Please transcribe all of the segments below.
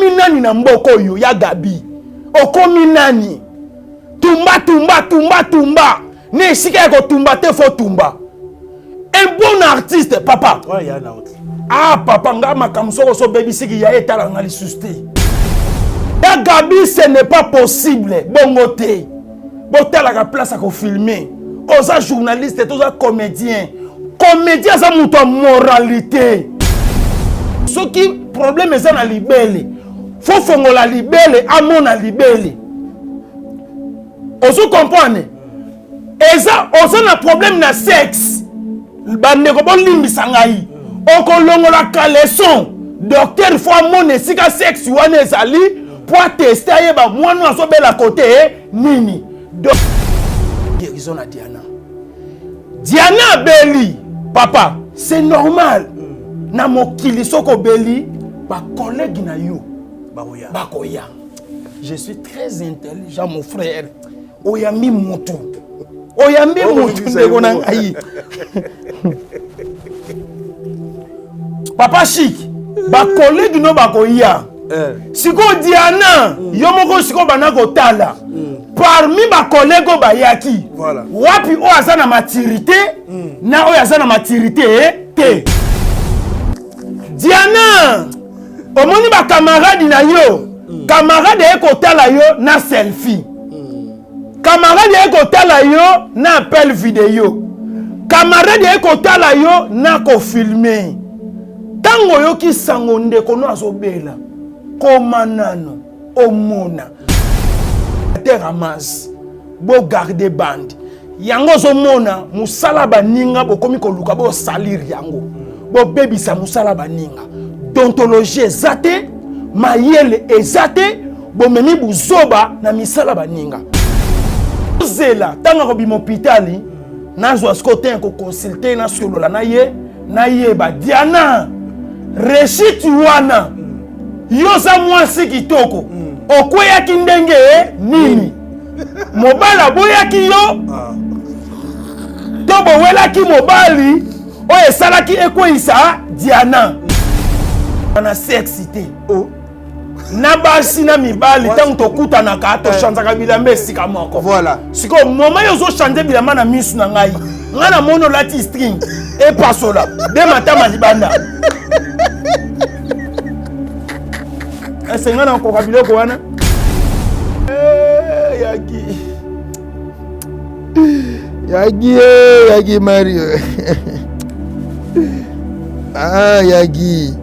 okomi nani na mboko yo ya Gabi okomi nani tumba ne sika ko tumba te fo tumba un bon artiste papa ouais ya na autre ah papa nga makamso so baby siki ya etala ngali suste ya Gabi ce n'est pas possible bongo te botala ka place à ko filmer oza journaliste toza comédien ça muto moralité ce qui problème est na libele faut fongola libele amona libele ozo comprendre eza ozo na problème na sexe bande ko bolimbisa ngai okolongola kaleson docteur faut amone sika sexe wana ezali pour tester yeba mwana azobela côté nini donc guérison na Diana Beli papa c'est normal na mokili soko beli ba collègue na yo bakoya je suis très intelligent mon frère oyambi mutu ndeko na ngai papa chic ba collègue no bakoya siko Diana yo moko siko bana kotala parmi ba collègue bayaki voilà wapi o azana maturité na o azana maturité te Diana omoni ba camarade na yo camarade ekotala yo na selfie camarade ekotala yo na appel vidéo camarade ekotala yo na ko filmer tango yo ki sango ndeko no azobela komanano omona ramas bo garder bande yango zo mona musala baninga bokomi koluka bo salir yango bo bebisa musala baninga dontologie ezate mayele ezate bo memi buzoba na misala baninga zela tanga ko bimo hôpitali nazo askote ko consulter na solola na ye ba Diana reshit wana yoza mwasi kitoko okweyaki ndenge nini mobala boyaki yo to bowelaki mobali oyo esalaki ekweyisa Diana na sexité na basi na mibali ntango tokutanaka toshanzaka bilamba esika moko voilà siko moma yo ozochange bilamba na misu na ngai nga na mono lati string epasola de matama libanda esenga na koka biloko wana Yagi Mario ah Yagi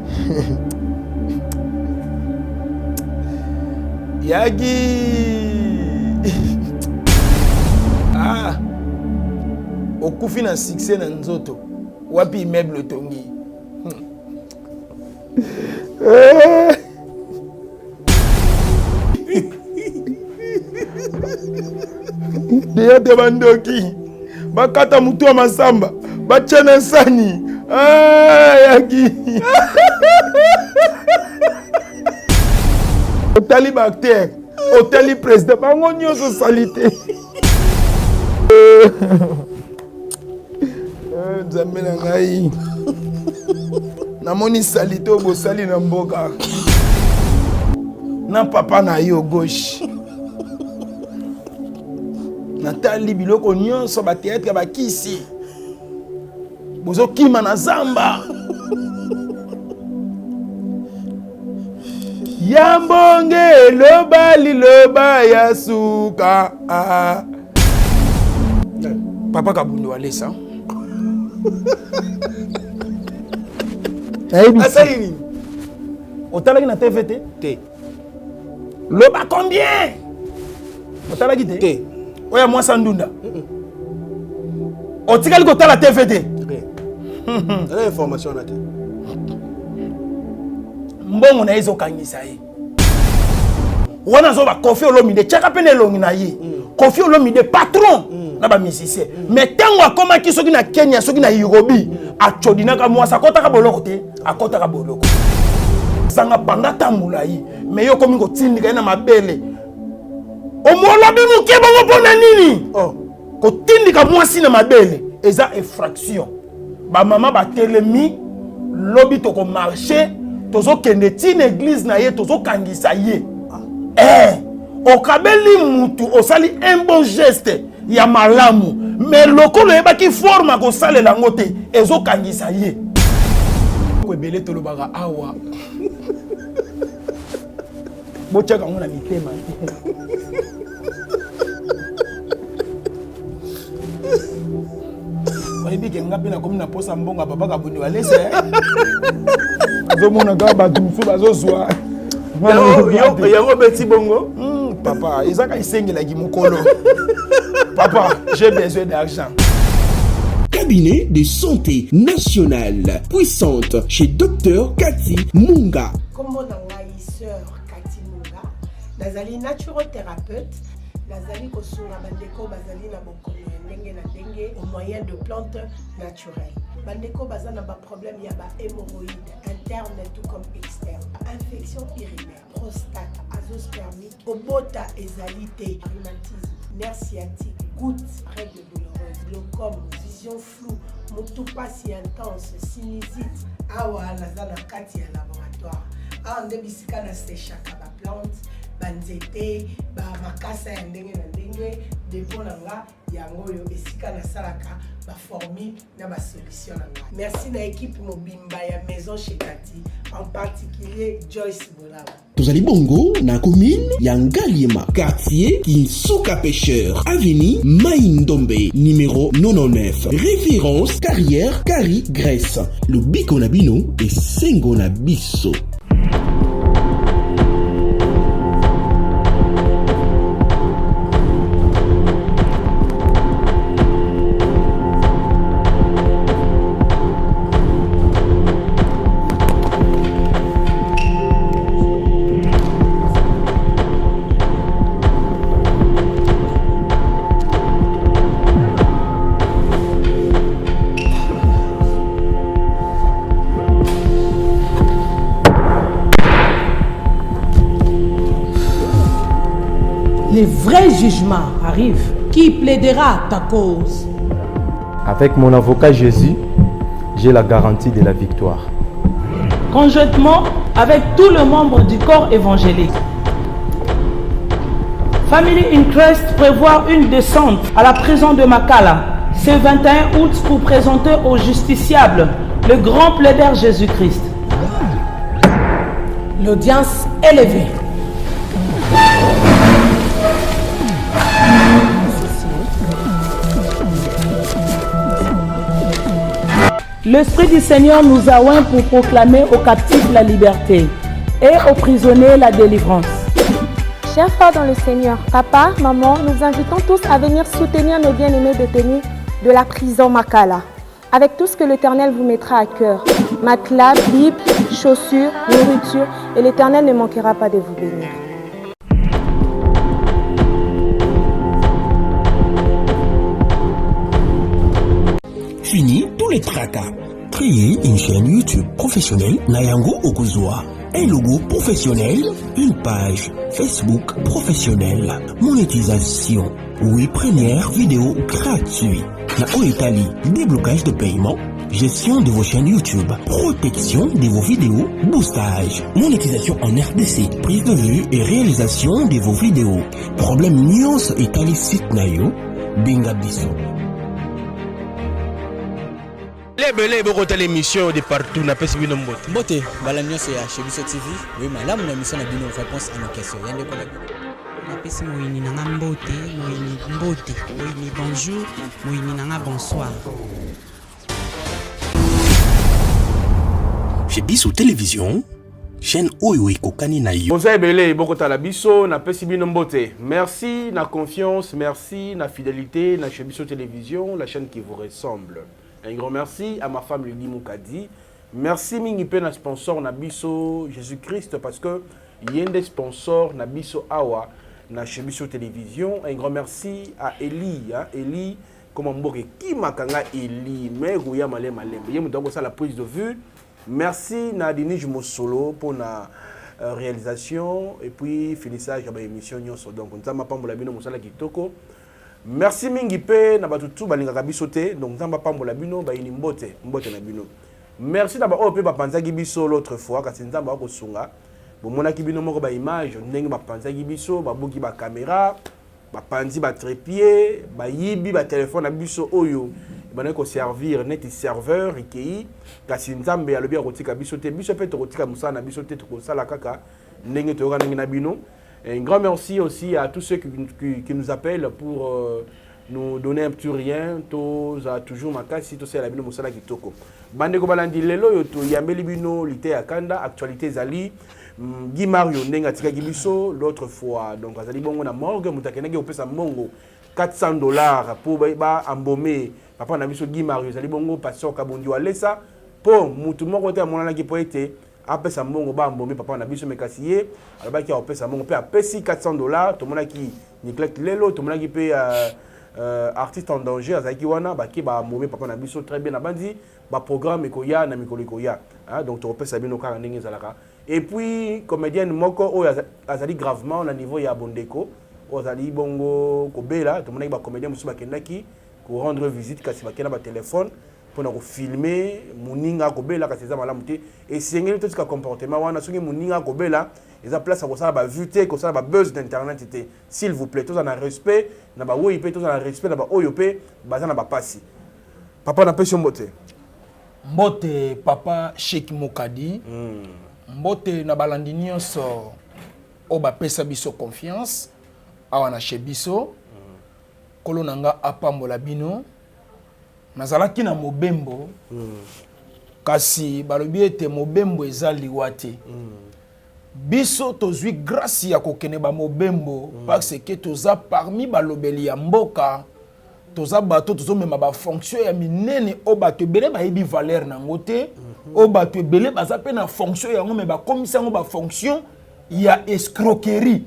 ah okufi na succès na nzoto wapi immeuble tongi Deya de bandoki bakata mutu wa masamba bachana nsani Yagi otali bakter otali président bango nyonso salite nzambe na ngai namoni salite obosali na mboka na papa na yo gauche natali biloko nyonso bateatre bakisi bozokima na zamba yambonge loba liloba ya suka papa Kabundu alesa asali otalaki na TVT te loba combien otalaki te oya mwasa ndunda otikali kotala TVT la information na te mbongo na ezo kangisa ye wana zo ba Koffi Olomide chaka pene longi na ye Koffi Olomide patron na ba musicien mais tango akomaki soki na Kenya soki na Nairobi achodinaka mwasa kotaka boloko te akotaka boloko sanga panga tambula yi mais yo komi kotindika na mabele omolobi muke bango pona nini kotindika mwasi na mabele eza infraction ba mama ba telemi lobi to ko marcher tozo kende tine église na ye tozo kangisa ye. Okabeli mutu osali un bon geste ya malamu mais lokolo yebaki forme ko sale la ngote ezo kangisa ye. Ko ebele tolobaka awa. Bochaka ngona mitema. Oyebi ke ngapi na komi na posa mbonga papa kabuni walese. Azomona ka batu musu bazozwa. Yango beti bongo. Papa, Isaac a mukolo. Papa, j'ai besoin d'argent. Cabinet de santé nationale puissante chez Dr Cathy Munga. Comme mon sœur Cathy Munga, nazali naturothérapeute, nazali kosunga bandeko bazali na bokono ndenge na ndenge au moyen de plantes naturelles. Bandeko bazana ba problème ya ba hémorroïdes interne tout comme externe, infection urinaire, prostate, azoospermie, obota ezalité, rhumatisme, nerf sciatique, gouttes, règles douloureuses, glaucome, vision floue, motopathie intense, sinusite. Awa nazana kati ya laboratoire. Awa nde bisika na séchaka ba plante, banzete, ba makasa ya ndenge na ndenge, depo na nga yango yo esika na salaka ba formule na ba solution na nga. Merci na équipe mobimba ya maison chez Cathy, en particulier Joyce Bolaba. Tozali bongo na commune ya Ngaliema, quartier Kinsuka Pêcheur, avenue Maïndombe, numéro 99. Référence carrière Kari Grèce. Le biko na bino et sengo na biso. Le vrai jugement arrive. Qui plaidera ta cause? Avec mon avocat Jésus, j'ai la garantie de la victoire. Conjointement avec tous les membres du corps évangélique. Family Interest prévoit une descente à la prison de Makala ce 21 août pour présenter au justiciable le grand plaideur Jésus-Christ. L'audience est levée. L'Esprit du Seigneur nous a oints pour proclamer aux captifs la liberté et aux prisonniers la délivrance. Chers frères dans le Seigneur, papa, maman, nous invitons tous à venir soutenir nos bien-aimés détenus de la prison Makala, avec tout ce que l'Éternel vous mettra à cœur. Matelas, Bible, chaussures, nourriture, et l'Éternel ne manquera pas de vous bénir. Fini tous les tracas. Créer une chaîne YouTube professionnelle Nayango Okuzwa. Un logo professionnel, une page Facebook professionnelle. Monétisation. Oui, première vidéo gratuite. Na Italie, déblocage de paiement. Gestion de vos chaînes YouTube. Protection de vos vidéos. Boostage. Monétisation en RDC. Prise de vue et réalisation de vos vidéos. Problème nuance Italie site Nayo. Binga Bisso. Les beaucoup de l'émission de partout n'a pas suivi nos mots. Mbote, balamio c'est chez Bisso TV. Oui, madame, la mission a bien une réponse à nos questions. Yande collègue. Napesi moyini nanga mbote, moyini mbote, moyini bonjour, moyini nanga bonsoir. Chez Bisso Télévision, chaîne Oyo Kokani na yo. Bonsoir Belé, beaucoup de la Bisso n'a pas suivi nos beauté. Merci, na confiance, merci, na fidélité, na chez Bisso Télévision, la chaîne qui vous ressemble. Un grand merci à ma femme Lili Moukadi. Merci Mingipe na sponsor na Bisso Jésus-Christ parce que il y a des sponsors na Bisso Awa na chez Bisso Télévision. Un grand merci à Eli, hein, Eli comment mboke qui makanga Eli mais goya malé malé. Yé donc ça la prise de vue. Merci na Dinij Mosolo pour la réalisation et puis finissage de l'émission nyonso. Donc on t'a pambola bino mosala kitoko. Merci mingi pe na batutu balingaka biso te donc nzamba pambola bino ba ini mbote na bino. merci d'abord au pe bapanzaki biso l'autre fois kasi nzamba ko sunga bon mona ki bino moko ba image ndenge bapanzaki biso babuki ba caméra bapanzi ba trépied ba yibi ba téléphone na biso oyo bana ko servir net serveur ikei kasi nzambe alobi akotika biso te biso pe tokotika musala na biso te tokosala kaka ndenge toyoka ndenge na bino. Et un grand merci aussi à tous ceux qui nous appellent pour nous donner un petit rien. Tous a toujours ma casse, tous c'est la bino musala kitoko. Bande ko balandi lelo yo to yambeli bino lité akanda actualité zali Guy Mario ndenga tika gibiso l'autre fois donc azali bongo na morgue mutakenenge opesa mongo $400 pour ba embaumer papa na biso Guy Mario azali bongo pasteur Kabondi walesa pour mutu moko te monana ki poete apesa mbongo ba mbombe papa na biso mekasiye alobaki apesa mbongo pe apesi $400 tomona ki Nicolas lelo tomona ki pe artiste en danger azaki wana baki ba mbombe papa na biso très bien na bandi ba programme ekoya na mikolo ekoya donc to pesa bino kaka ndenge zalaka et puis comédienne moko o azali gravement na niveau ya bondeko ozali bongo kobela tomona ki ba comédien musu bakendaki ko rendre visite kasi bakena ba téléphone pour nous filmer muninga kobela kasi za malamu te et sengeli tout ce comportement wana soki muninga kobela eza place ko sala ba vue te ko sala ba buzz d'internet te s'il vous plaît tous en respect na ba woyi pe tous en respect na ba oyo pe baza na ba pasi papa na pesi mbote mbote papa Sheikh Mokadi mbote na balandi nyonso o ba pesa biso confiance awa na shebiso kolo nanga apambola bino nazalaki na mobembo kasi balobi ete mobembo eza liwa te biso tozwi grâce ya kokene ba mobembo parce que toza parmi balobeli ya mboka toza bato tozomema ba fonction ya minene o bato ebele bayebi valeur nango te o bato ebele baza pe na fonction yango me bakomisa yango ba fonction ya escroquerie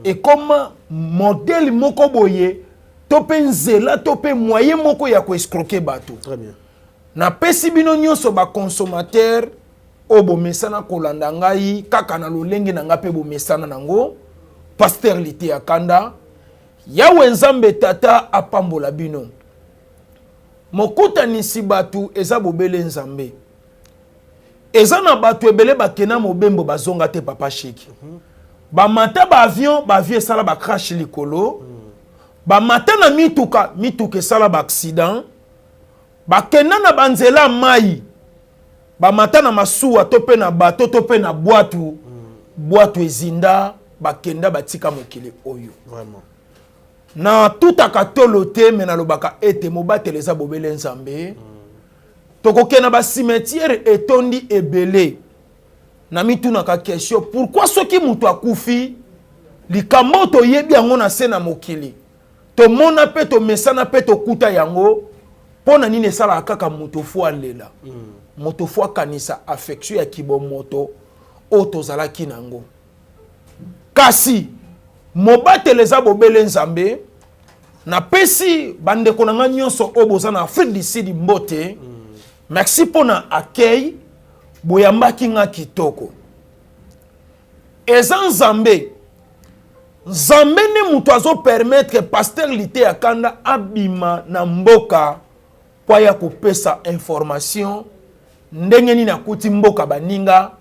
et comme modèle moko boye topé nzela topé moyen moko ya ko escroquer bato. Très bien. Na pesi bino nyonso ba consommateur o bo mesana kolanda ngai kaka na lolenge na ngape bo mesana nango pasteur lité akanda yawe nzambe tata apambola bino mokuta nisi batu eza bobele nzambe eza na batu ebele bakena mobembo bazonga te papa Sheikh ba mata ba avion sala ba crash likolo ba mata na mituka sala ba accident ba kena na banzela mai ba mata na masuwa tope na bato tope na boatu ezinda ba kenda batika mokili oyo vraiment na tout akatolo te mena lobaka ete mobateleza bobele nzambe tokokena ba cimetière etondi ebele na mituna ka question pourquoi soki mutu akufi likambo toyebi yango na se na mokili to mona pe to mesana pe to kuta yango pona nini sala kaka mutu fo alela mutu fo kanisa affection ya kibomoto o tozalaki nango kasi mobateleza bobele nzambe na pesi bandeko na nga nyonso o boza na Afrique du Sud mbote merci pona accueil boyambaki nga kitoko eza nzambe ne mutu azo permettre pasteur lité akanda abima na mboka po ya kopesa information ndenge nini akuti mboka baninga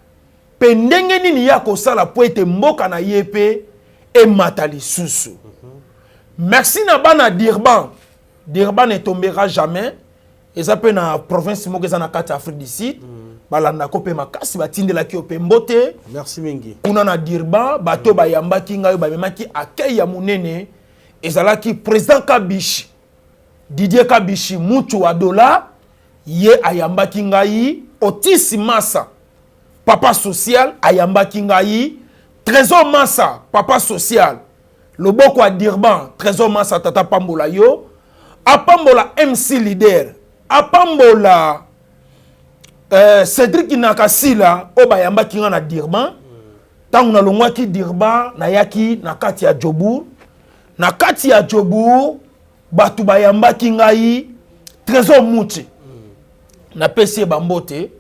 pe ndenge nini ya kosala po ete mboka na ye pe emata lisusu merci na bana Durban ne tombera jamais eza pe na province moko eza na kati Afrique du Sud balanda ko pe makasi batindelaki ope mbote merci mingi kuna na Durban bato bayambaki ngai bamemaki accueil ya munene ezalaki président Kabishi Didier Kabishi mutu wa dola ye ayambaki ngai Otis Massa papa social ayambaki ngai Trésor Massa papa social loboko wa Durban Trésor Massa tata pambola yo apambola MC leader apambola Cédric Nakasila o bayambaki nga na Durban tangu na longwaki Durban na yaki na kati ya Jobour batu bayambaki ngai Trésor Muchi na pesi bambote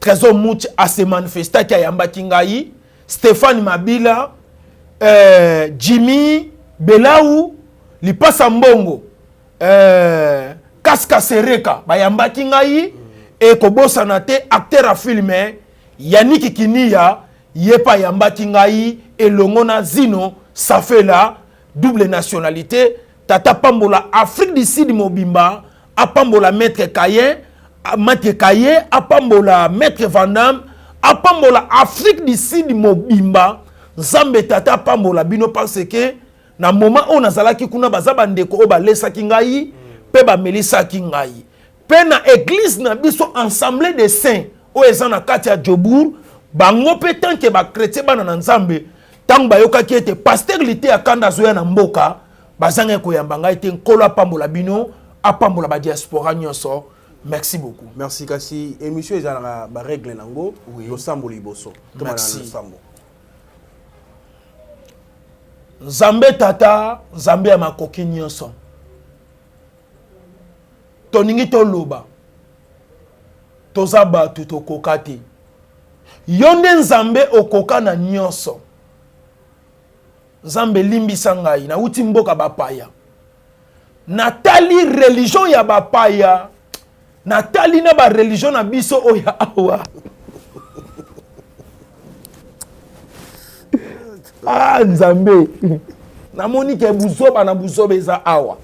Trésor Muchi ase manifestaki ayambaki ngai Stéphane Mabila Jimmy Belau Lipasa Mbongo Kaska Sereka bayambaki ngai et kobosana te acteur à filmer Yannick Kinia yepa yamba kingai elongo na Zino ça fait là double nationalité tata pambola Afrique du Sud mobimba apambola maître Kayen apambola maître Vandam apambola Afrique du Sud mobimba Zambe tata pambola bino parce que na moment on azalaki kuna bazaba ndeko o balesa kingai pe ba melisa kingai pe na église na biso ensemble de saints o ezana kati ya Djobour bango pe tanke ba chrétien bana na Nzambe tang bayoka ki ete pasteur lité akanda zoya na mboka bazanga ko yamba ngai te nkolo apambola bino apambola ba diaspora nyonso. Merci beaucoup. Merci kasi émission ezana ba règle nango yo sambo liboso to mana sambo Nzambe tata Nzambe ya makoki nyonso toningi toloba toza batu tokoka te yo nde Nzambe okoka na nyonso. Nzambe limbisa ngai na uti mboka bapaya natali religion ya bapaya natali na ba religion na biso oya awa Nzambe namoni ke buzoba na buzoba eza awa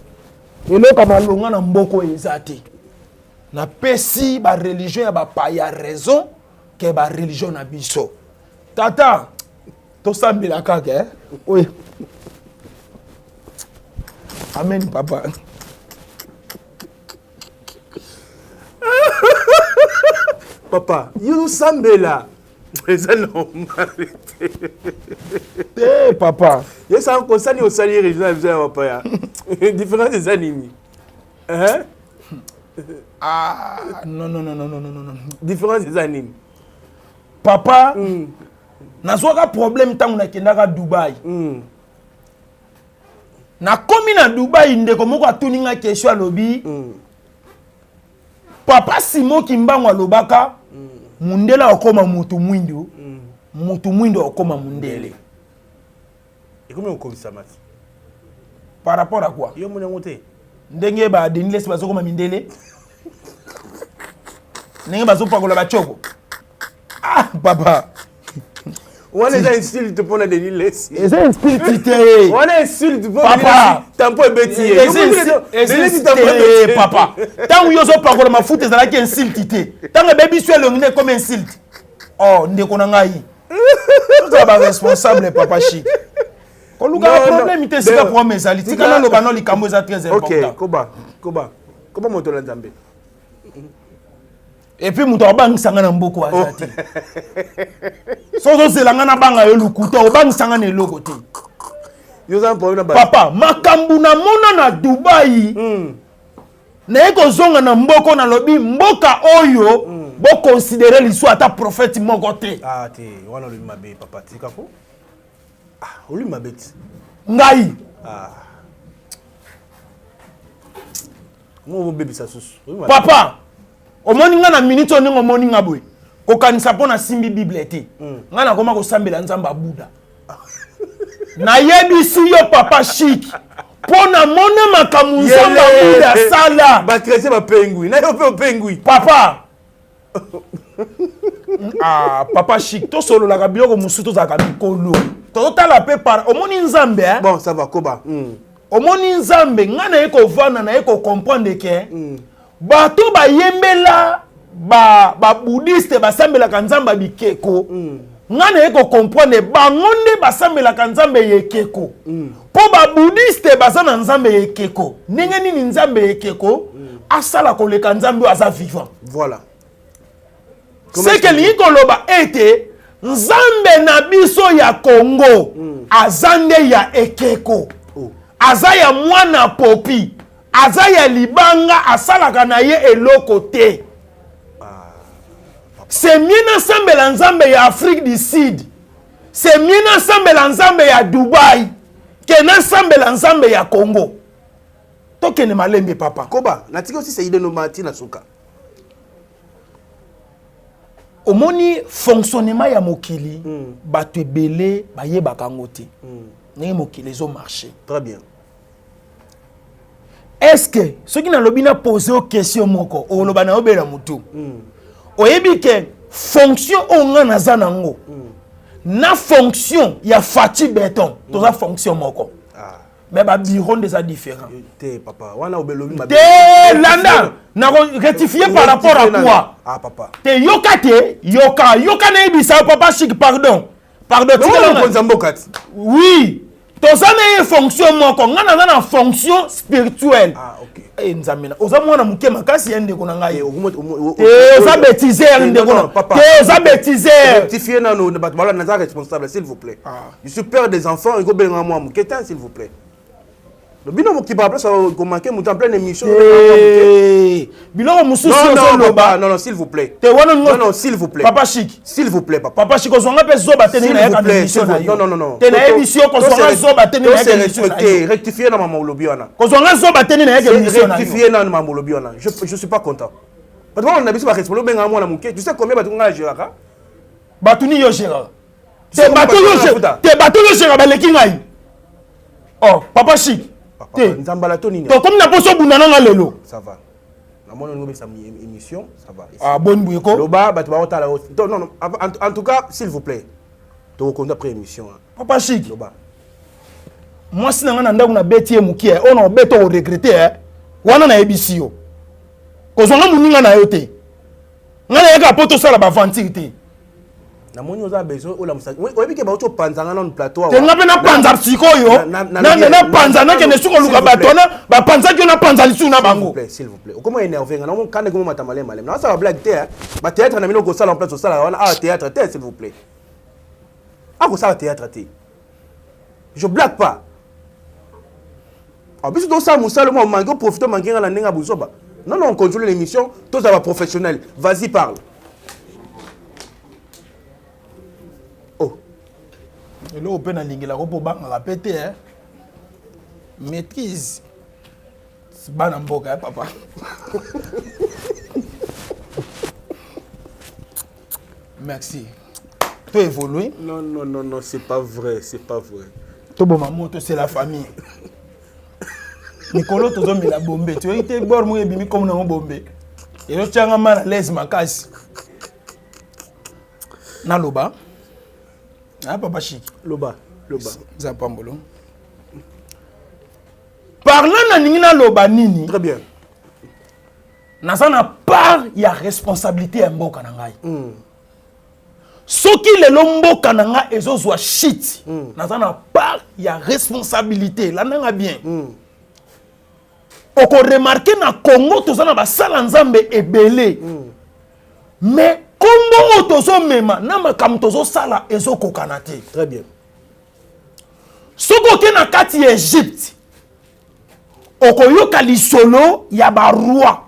eloko malonga na mboko eza te na pesi ba religion ya bapaya raison ke ba religion na biso tata to sambila kaka oye amen papa. Papa, you sambela. C'est normal. Eh papa. Yo ça concerne au salaire régional papa. Différence des animes. Hein? Ah non. Différence des animes. Papa, nazwaka problème tangu nakendaka Dubai. Na komi na Dubai ndeko moko atuninga question alobi. Papa Simon Kimbango alobaka mundela okoma mutu mwindo. Mutu mwindo okoma mundele. Et comment on commence ça mat? Par rapport à quoi? Yo mona ngote. Ndenge ba denile se bazoko ma mindele. Ndenge bazopa ko la bachoko. Ah papa. On est insulte pour la denile. C'est insulte. On est insulte pour papa. Tampo bétier. Papa. Tant yo zo pa ko ma foot ezala ki insulte. Tant baby soit le ngine comme insulte. Oh ndeko na ngai. Tu es responsable papa chic. Quand le problème il c'est pour mes alliés. Tu kana lo bano likambo za très important. OK, Koba moto la Nzambe. Et puis muto abangisanga na mboko azati. Sozo zelanga na banga yo lukuta obangisanga na eloko te. Yo za problème ba. Papa, makambu na mona na Dubai. Na eko zonga na mboko na lobi mboka oyo bo considérer l'histoire ata prophète moko te. Ah te, wana lui mabe papa tika ko. Ah, lui mabe. Ngai. Ah. Mo bébé ça sous. Papa, omoni nga na minute oningo omoni nga boy. Ko kanisa pona simbi Bible te. Nga na koma ko sambela nzamba Buddha. Na yebisi yo papa chic. Pona mona makamu nzamba Buddha sala. Ba chrétien ba pengui. Na yo pe pengui. Papa. Ah, papa chic, to solo la biloko musuto za kabikolo. To tala pe par omoni nzambe hein. Bon, ça va koba. Omoni nzambe ngana eko vana na eko comprendre que bato ba yembela ba bouddhiste ba sambela kanzamba bikeko. Ngana eko comprendre bangonde ba sambela kanzambe yekeko. Po ba bouddhiste ba sana nzambe yekeko. Ninge nini nzambe yekeko asala koleka nzambe aza vivant. Voilà. C'est que l'ikoloba ete nzambe na biso ya Congo azande ya ekeko. Aza ya mwana popi. Aza ya libanga asalaka na ye eloko te. C'est mieux ensemble la nzambe ya Afrique du Sud. C'est mieux ensemble la nzambe ya Dubai que ensemble la nzambe ya Congo. Tokene malembe papa. Koba, natiki aussi c'est idée no mati na suka. Omoni fonctionnement ya mokili bato ebele bayebaka ngo te. Ndenge mokili ezo marché. Très bien. est-ce que ceux qui n'ont pas posé une question moko o loba na obela mutu oyebi ke fonction onga na zanango na fonction ya Fati Béton to za fonction moko mais ba bureau des différents te papa wana obelobi ma te landa na rectifier par rapport à quoi papa te yoka na ibisa papa chic pardon oui toza na fonction moko ngana na fonction spirituelle nzamina oza mwana muke makasi yende ko na ngai oza bêtiser ndeko na oza bêtiser rectifier na no bato bala na responsable s'il vous plaît je suis père des enfants iko belenga moi muke s'il vous plaît le bino qui va place ko manquer mutu en pleine émission biloko mususu non s'il vous plaît non s'il vous plaît papa chic s'il vous plaît papa chic ozonga pe zoba te na ya émission non te na émission ko zonga zoba te na ya émission rectifier na mama lobi wana ko zonga zoba te na ya émission rectifier na mama lobi wana je suis pas content parce que on a biso ba responsable benga mwana muke tu sais combien batu nga géraka batu ni yo géraka te batu yo géraka baleki ngai oh papa chic nzambala to nini to comme na poso bundana nga lelo ça va na mona ngobe sa émission ça va bonne bouiko loba batu ba otala non en tout cas s'il vous plaît to konda après émission papa chic loba moi si nga na ndaku na betie mukie on beto o regretter wana na ebisi yo ko zonga muninga na yo te nga na yeka poto sala ba ventir te na moni oza beso ola musa oyebi ke ba oto panzanga na plateau te nga pe na panza psikoyo na panza na ke ne suko luka batona ba panza ki na panza lisu na bango s'il vous plaît comment énervé nga na mon kande comment matamale malem na ça va blague te ba théâtre na mino ko sala en place au sala wana théâtre te s'il vous plaît ko sala théâtre te je blague pas biso to sala musala mo mango profiter mangi nga na ndenga buzoba non on contrôle l'émission tous ça va professionnel vas-y parle. Et là, on peut aller la robe répéter, maîtrise. C'est pas un bon gars, papa. Merci. Tu évolues? Non, c'est pas vrai, c'est pas vrai. Tout bon, maman, c'est la famille. Nicolo, tu as mis la bombe. Tu as été bon, moi, et comme dans bombe. Et là, tu as mal à l'aise, ma casse. Naloba. Ah, papa chic. Loba. Zapambolo. Parlant na ningina loba nini. Très bien. Nazana part ya responsabilité ya mboka na ngai. Soki le mboka na nga ezozwa shit. Nazana part ya responsabilité. La nanga bien. Oko remarquer na Congo tozana ba sala nzambe ebele. Mais Kombo otozo mema na makambo tozo sala ezoko kanate. Très bien. Soko ke na kati Egypte. Okoyoka lisolo ya ba roi.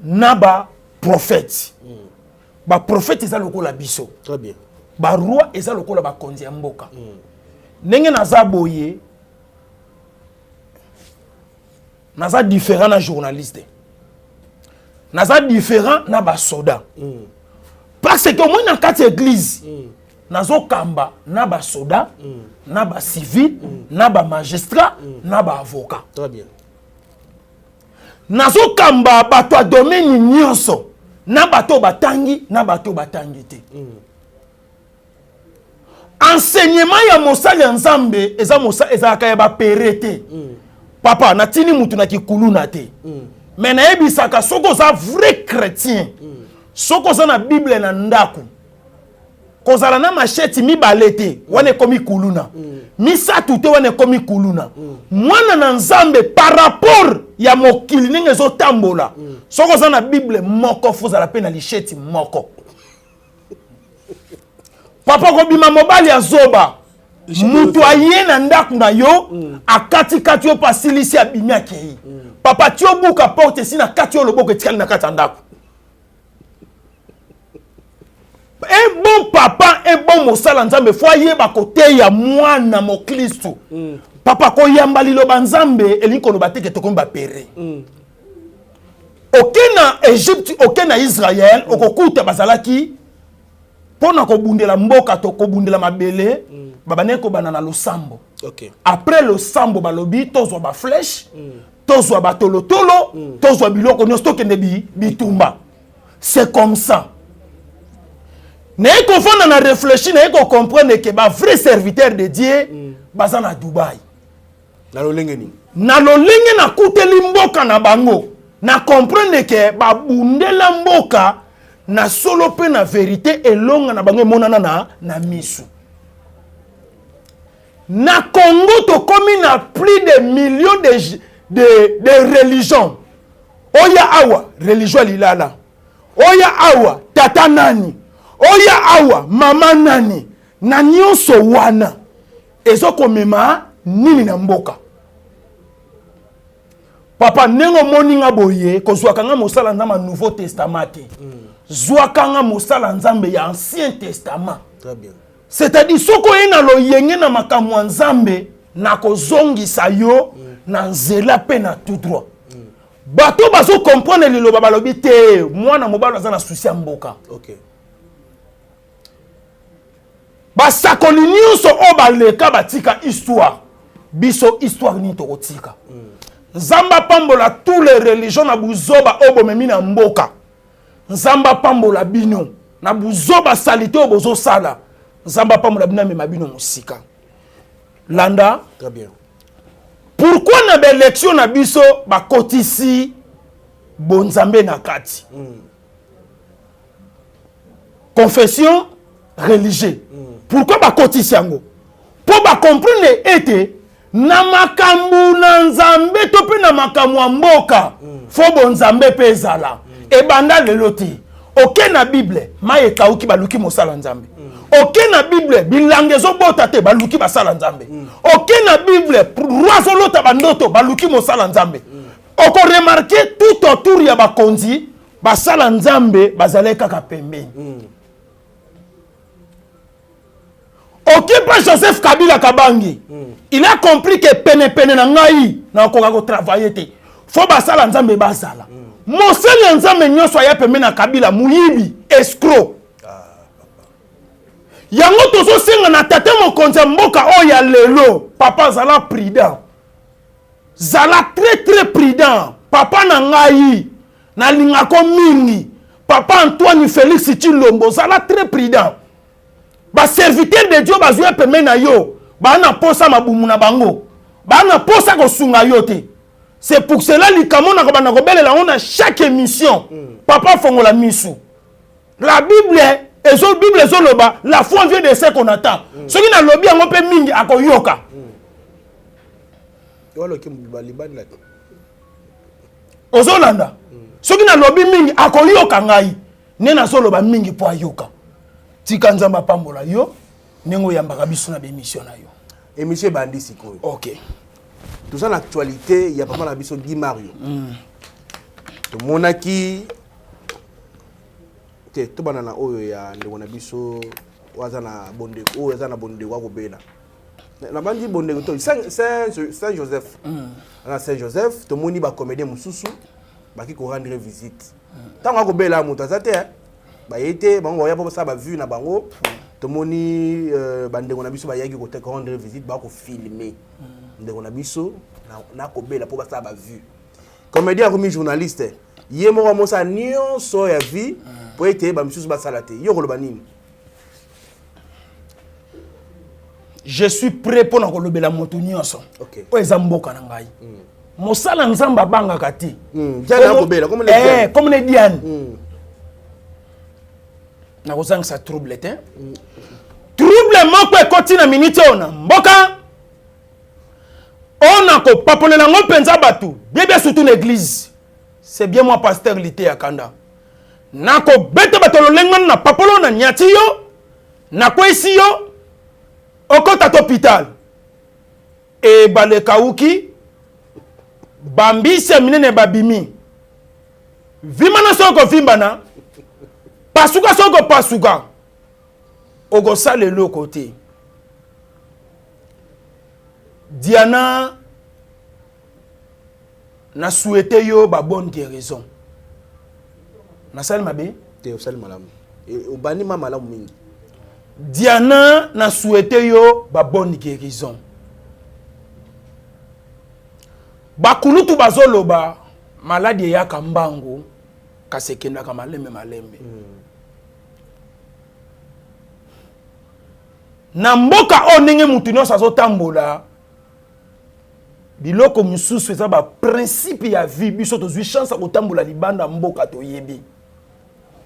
Na ba prophète. Ba prophète eza lokola biso. Très bien. Ba roi eza lokola ba konzi ya mboka. Ndenge naza boye. Naza différent na journaliste. Naza différent na ba soda. Parce que moi na kati église nazo kamba na ba soda, na ba civil, na ba magistrat, na ba avocat. Très bien. Nazo kamba bato a domaine nyonso, na bato batangi, na bato batangi te. Enseignement ya mosali ya nzambe eza mosa eza ka ya ba perete. Papa na tini mutu na kikuluna te. Mais na ebisaka soko za vrai chrétien. Soko za na Bible na ndaku. Kozala na macheti mibale te wane komi kuluna. Misatu te wane komi kuluna. Mwana na nzambe par rapport ya mokili ndenge zo tambola. Soko za na Bible moko fuzala pe na licheti moko. Papa ko bima mobali ya zoba. Mutu aye na ndaku na yo akati kati yo pasilisi ya binyake yi. Papa tio buka porte si na kati yo loboko etikali na kati ndaku. Un bon papa, un bon mosala nzambe faut yeba kote ya mwana mo Kristo. Papa ko yambali lo banzambe eliko lo bateke to komba pere. Aucun na Égypte, aucun na Israël, okokuta bazalaki pona ko bundela mboka to ko bundela mabele babane ko banana lo sambo. OK. Après le sambo balobi tozwa ba flèche, tozwa ba tolo tolo, tozwa biloko nyosto kende bitumba. C'est comme ça. N'est qu'on faut na réfléchir, n'est qu'on comprendre que ba vrai serviteur de Dieu baza na Dubaï. Na lo lenge ni. Na lo lenge na kuteli mboka na bango. Na comprendre que ba bundela mboka na solo pe na vérité elonga na bango monana na misu. Na Congo to komi na plus de millions de religions. Oya awa religion lilala. Oya awa tata nani. Oya awa mama nani. Na nyonso wana ezo komema nini na mboka. Papa nengo moninga boye kozwaka nga mosala nzambe Nouveau Testament. Zwaka nga mosala nzambe ya Ancien Testament. Très bien. C'est-à-dire soko ena lo yenge na makamwa nzambe na kozongisa yo na nzela pe na tout droit. Bato bazo comprendre liloba balobi te mwana mobalo aza na souci ya mboka. OK. Basakoli nyonso o baleka batika histoire. Biso histoire ni tokotika. Nzamba pambola tous les religions na buzoba obo memi na mboka. Nzamba pambola bino na buzoba salite obozo sala. Nzamba pambola bino mema bino musika. Landa. Très bien. Pourquoi na l'élection na biso ba kotisi bonzambe na kati? Confession religieux. Pourquoi ba kotisi yango? Pour ba comprendre ete na makambu na nzambe to pe na makambu ya mboka fo bonzambe pe ezala. E banda lelo te. Oke na Bible maye kauki baluki mosala nzambe. Oke na Bible bilangezo bota te baluki basala nzambe. Oke na Bible roi lota bandoto baluki mosala nzambe. Oko remarquer tout autour ya bakonzi basala nzambe bazale kaka pembeni. Ok, pas Joseph Kabila Kabangi. Il a compris que pene na ngai na ko travailler te. Faut basala nzambe basala. Moseli nzambe nyonso ya pembeni na Kabila muyibi escroc. Yango tozo senga na tate mokonzi mboka oya lelo. Papa zala prudent. Zala très prudent. Papa na ngai na lingako mingi. Papa Antoine Félix Tshilombo zala très prudent. Ba serviteur de Dieu bazwe peme na yo ba na posa mabumu na bango ba na posa ko sunga yo te. C'est pour cela likamo na ko bana ko belela on a chaque émission papa fongola misu la Bible ezoloba la foi vient de ce qu'on attend. Soki na lobi yango pe mingi akoyoka Walo ki balibani la ozolanda soki na lobi mingi akoyoka ngai ne na zoloba mingi po ayoka. Tika nzamba pambola yo nengo yambaka biso na bémission na yo. Émission bandi sikoyo. OK. Tout ça l'actualité, il y a pas mal à biso Guy Mario. To monaki te to banana oyo ya ndeko na biso waza na bonde oyo waza na bonde wa kobela. Na bandi bonde to Saint Joseph. Na Saint Joseph to moni ba comédien mususu baki ko rendre visite. Tango kobela mutu azate ba yete bango ya posa ba vu na bango to moni bandeko na biso ba yaki ko te rendre visite ba ko filmer ndeko na biso na ko bela po ba sa ba vu comédien comme journaliste ye mo mo sa nyonso ya vie po ete ba misusu ba salate yo ko loba nini. Je suis prêt pour na ko lobela moto nyonso. OK. O ezamboka na ngai. Mosala nzamba banga kati. Diana ko bela comme les comme les Diane. Na kozang sa trouble te. Trouble moko ekoti na minute ona mboka. On a ko papolela ngo penza batu. Bien surtout l'église. C'est bien moi pasteur lité ya kanda. Na ko bete bato lengan na papolo na nyati yo. Na ko isi yo. Okota to hôpital. E bale kauki. Bambisi minene babimi. Vimana soko vimbana. Pasuka soko pasuka. Ogo sale le côté. Diana na souhaité yo ba bonne guérison. Na sale mabe? Te sale malamu. E obani mama malamu mingi. Diana na souhaité yo ba bonne guérison. Ba kulutu bazoloba maladie ya kambango kasekenda kamalembe malembe. Na mboka onenge mutu nyonso azotambola biloko misusu eza ba principe ya vie biso tozwi chance kotambola libanda mboka toyebi.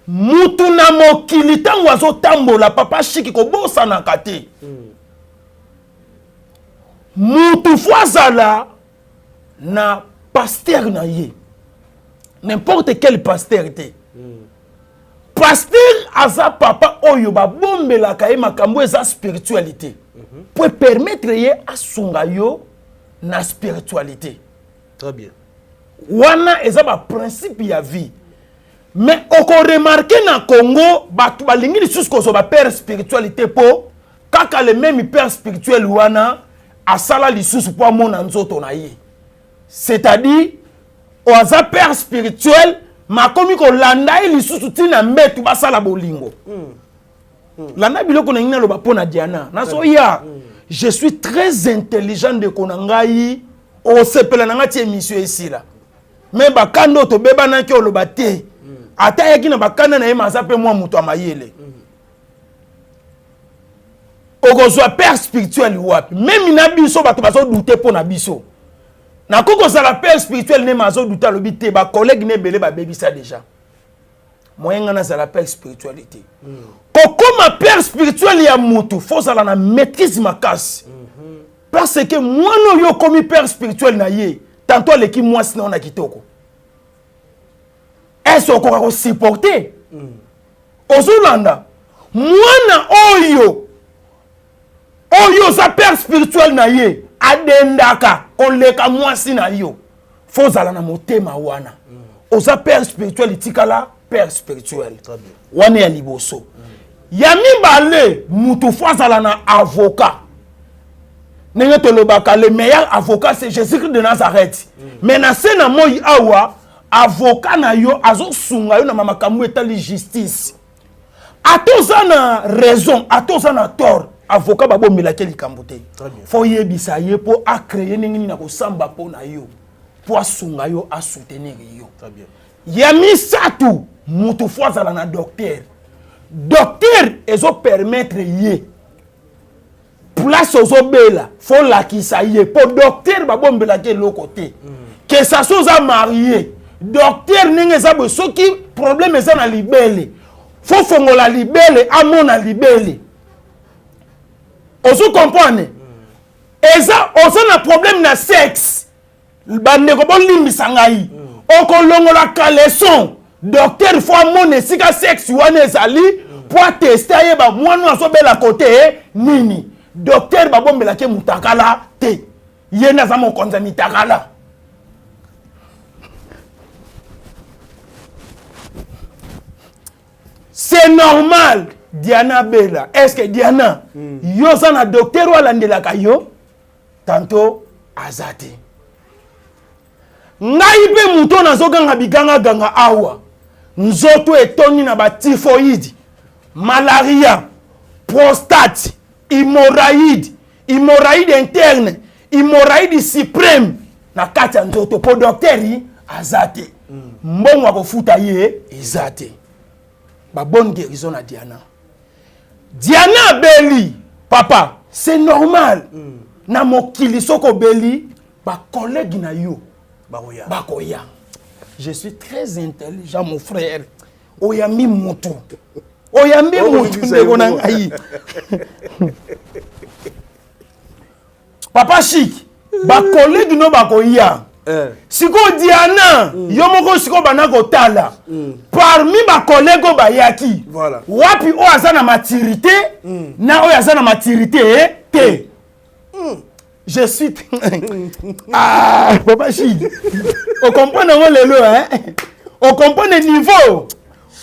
Mutu na mokili tango azotambola papa shiki kobosanaka te. Mutu fwazala na pasteur na ye. N'importe quel pasteur te. Pasteur aza papa oyo ba bombela kaye makambo eza spiritualité. Pour permettre ye asunga yo na spiritualité. Très bien. Wana eza ba principe ya vie. Mais oko remarquer na Congo batu balingi lisusu kozo ba père spiritualité po kaka le même père spirituel wana asala lisusu po amona nzoto na ye. C'est-à-dire oaza père spirituel makomi ko landa lisusu tina mbetu basala bolingo. Landa biloko na ngina lo ba pona Diana. Naso ya je suis très intelligent de konangai o sepela na ngati émission ici là. Mais ba kando to beba na ki oloba te. Ata yaki na bakana na ye maza pe mwa mutu amayele. Okozwa père spirituel wapi. Même na biso bato bazo douter po na biso. Na koko za la père spirituel ne mazo douter lobi te ba collègue ne belé ba baby ça déjà. Moyen na za la père spiritualité. Koko ma père spirituel ya mutu faut ça na maîtrise makasi. Parce que moi no yo komi père spirituel na ye. Tantôt les ki moi sinon na kitoko. Est-ce qu'on va supporter? Ozulanda, mwana oyo sa père spirituel na ye, adendaka, koleka mwasi na yo. Fozala na motema wana. Oza père spirituel itikala, père spirituel. Wane ya liboso. Yami bale, mutu fozala na avocat. Nenge tolobaka, le meilleur avocat c'est Jésus-Christ de Nazareth. Mais na sena moi awa, avocat na yo azo sunga yo na makambo etali justice. Atoza na raison, atoza na tort, avocat babo milake likambo te. Faut yebisa ye po a créer ningini na ko samba po na yo. Po asunga yo a soutenir yo. Très bien. Yami satu mutu fwazala na docteur. Docteur ezo permettre ye. Place ozo bela, faut la kisa ye po docteur babo milake lo côté. Que ça soit marié. Docteur ninge zabo soki problème eza na libele faut fongola libele amona libele ozo comprendre eza ozo na problème na sexe bande ko bolimbisa ngai okolongola kaleson docteur faut amone sika sexe wana ezali pour tester yeba mwana azobela côté nini docteur babombela ke mutakala te yena za mo konza mitakala. C'est normal, Diana Bella. Est-ce que Diana, yo sana docteur ou alandelaka yo, tantôt azate. Ngai pe muto na zoganga biganga ganga awa. Nzoto etoni na ba typhoïde, malaria, prostate, hémorroïde interne, hémorroïde suprême. Na kati nzoto po docteur azate. Mbongo akofuta ye ezate. Ba bonne guérison à Diana. Diana Beli, papa, c'est normal. Na mokili soko Beli, ba collègue na yo, bakoya. Je suis très intelligent mon frère. Oyami mutu. Oyami mutu ndeko na ngai. Papa chic, ba collègue no bakoya. Siko Diana, yo moko siko banako tala. Parmi ba collègues bayaki. Voilà. Wapi o azana maturité, na o azana maturité te. Je suis papa chi. On comprend non lelo hein? On comprend le niveau.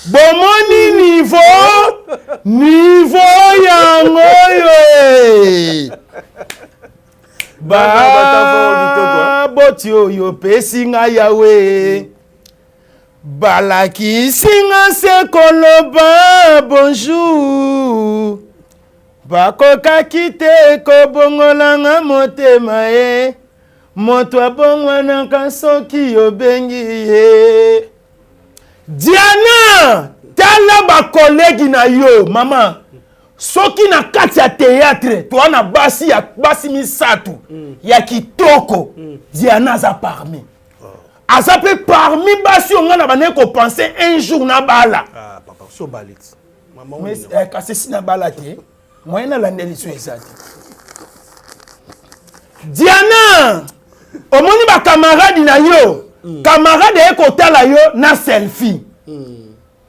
Bomoni niveau yango yo. Ba botio yo pesinga yawe balaki singa se koloba bonjour bakokaki te kobongolanga motema ye moto abongwanaka soki obengi ye. Diana, tala bakolegi na yo mama soki na kati ya théâtre to na basi ya basi misato ya kitoko Diana aza parmi aza pe parmi basi on na bane ko penser un jour na bala papa so balit maman mais kasi si na bala te moyen na landeli so exact Diana omoni ba camarade na yo camarade e ko tala yo na selfie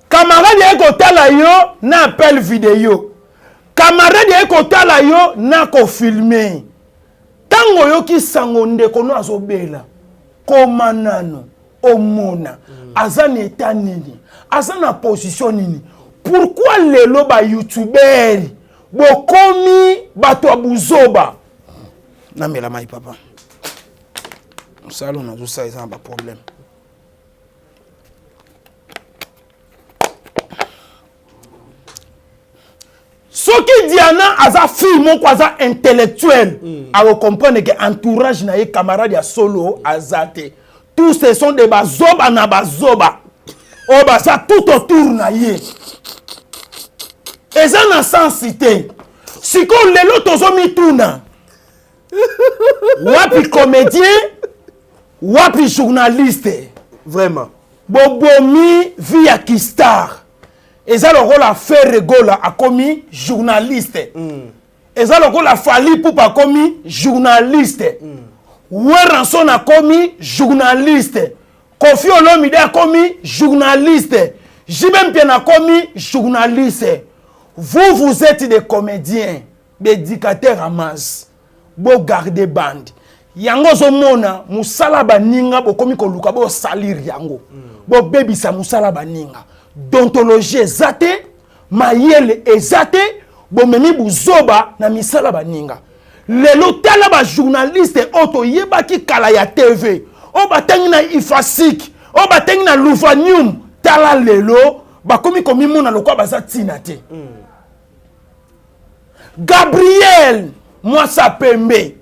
camarade e ko tala yo na appel vidéo camarade e ko tala yo na ko filmer tango yo ki sango ndeko no azobela komanano omona aza na état nini aza na position nini pourquoi lelo ba youtubeur bokomi bato abuzoba na mela mai papa salon na ça ça pas problème soki Diana aza fille moko aza intellectuel a comprendre que entourage na ye camarade ya solo azate tous ce sont des bazoba na bazoba o ba ça tout autour na ye eza na sensité siko lelo tozo mituna wapi comédien wapi journaliste vraiment bobomi via Kistar eza le rôle à faire rigola a commis journaliste eza le rôle à Fali Poupa commis journaliste Weranson a commis journaliste Kofi Olomide a commis journaliste Jibem Pien a commis journaliste. Vous êtes des comédiens des dictateurs à masse bo garder bande yango zomona musala baninga bokomi ko luka bo salir yango bo bebisa musala baninga dontologie ezate mayele ezate bo memi buzoba na misala baninga lelo tala ba journaliste oto yebaki kala ya TV o batangi na Ifasik o batangi na Louvanium tala lelo bakomi komi mona lokwa baza tina te Gabriel moi ça pembe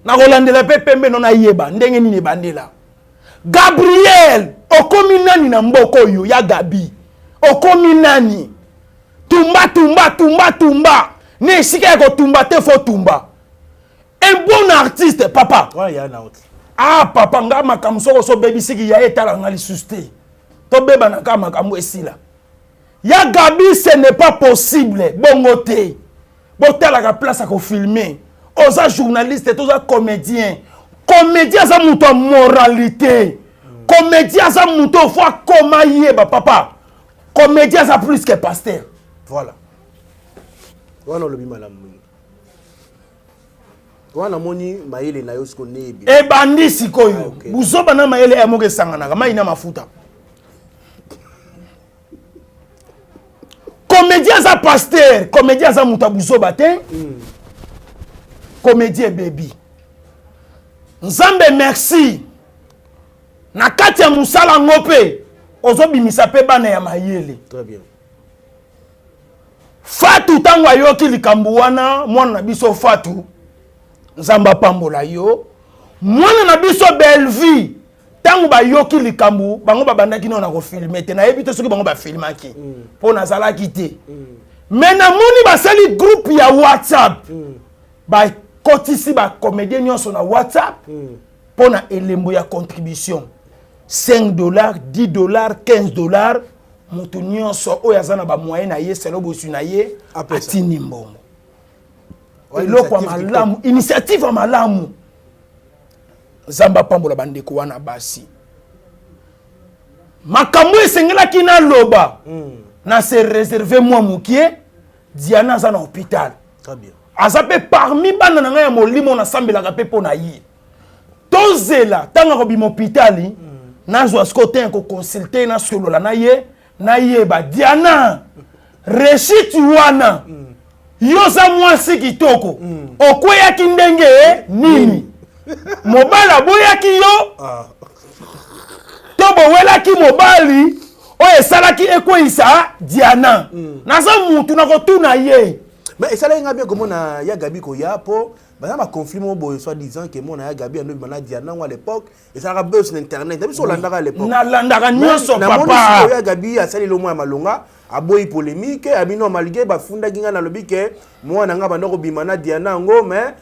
na kolandela pe pembe nona yeba ndenge nini bandela Gabriel okomi nani na mboko yo ya Gabi okomi nani tumba ne sika ko tumba te fo tumba un bon artiste papa ouais ya na autre ah papa nga makamso so baby siki ya etala ngali suste to beba na kama makambo esila ya Gabi ce n'est pas possible bongote botala ka place à ko filmer oza journaliste oza comédien comédien za muto moralité comédien za muto faut koma yeba papa comédien za plus que pasteur voilà wana lobi malamu wana moni mayele na yo siko nebi e bandi sikoyo buzoba na mayele ya moke sangana mai na mafuta comédien za pasteur comédien za muto buzoba te comédien baby nzambe merci na kati ya musala ngope ozobimisa pe bana ya mayele très bien Fatu tango ayoki likambo wana mwana na biso Fatu nzamba pambola yo mwana na biso Belvi tango bayoki likambo bango babandaki na ko filmer te na yebi te soki bango ba filmaki po na zala kité mais na moni basali groupe ya WhatsApp ba kotisi ba comédien nyonso na WhatsApp po na elembo ya contribution $5 $10 $15 moto nyonso oyo aza na ba moyen na ye selo bosu na ye atini mbongo eloko malamu initiative malamu zamba pambola bandeko wana basi makambo esengelaki na loba na se réserver moi mukie Diana za na hôpital très bien aza pe parmi bana na ya molimo na sambelaka pe pona yi tozela tanga ko bimo hôpital na zo askote ko consulter na solola na ye ba Diana reshit wana yoza mwasi kitoko okweya kindenge nini mobala boyaki yo to bowelaki mobali oyo esalaki ekweisa Diana naza mutu na kotuna ye Mais ça là bien comme on a ya Gabi ko ya po bah ma conflit mo boy soit disant que mon a Gabi ando bana Diana à l'époque et ça a buzz sur internet depuis sur landaka à l'époque na landaka nyonso papa na ya Gabi a sali lo mo malonga a boy polémique a bino malgré ba funda ginga na lobi que moi na nga banda ko bimana Diana ngo mais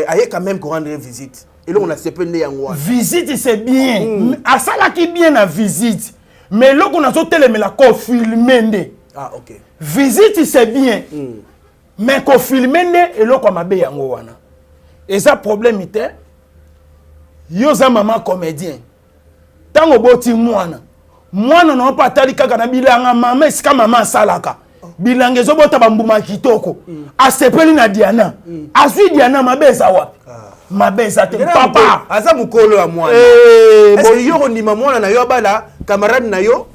aye quand même ko rendre visite et là on a sependé yango visite c'est bien à ça là qui bien la visite mais là qu'on a sauté les la ko filmer ah OK visite c'est bien mais qu'on filme et là comme abe yango wana et ça problème était yo za maman comédien tango boti mwana non pas tali kaka na bilanga maman esika maman salaka bilanga zo bota bambuma kitoko asepeli na Diana asui Diana mabeza wapi mabeza te papa aza mukolo ya mwana est-ce que yo ndima mwana na yo bala camarade na yo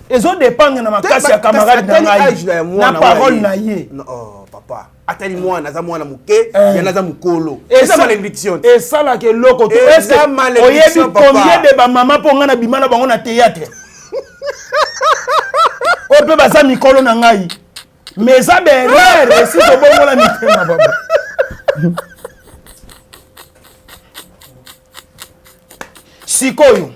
ezo dépendre na makasi ya camarade na ngai na parole na ye oh papa atali mwana za mwana muke yana za mukolo eza malédiction et ça là que loko to est-ce que oyebi combien de ba maman ponga na bimana bango na théâtre o pe baza mikolo na ngai mais ça berere si to bongo la mitema baba sikoyo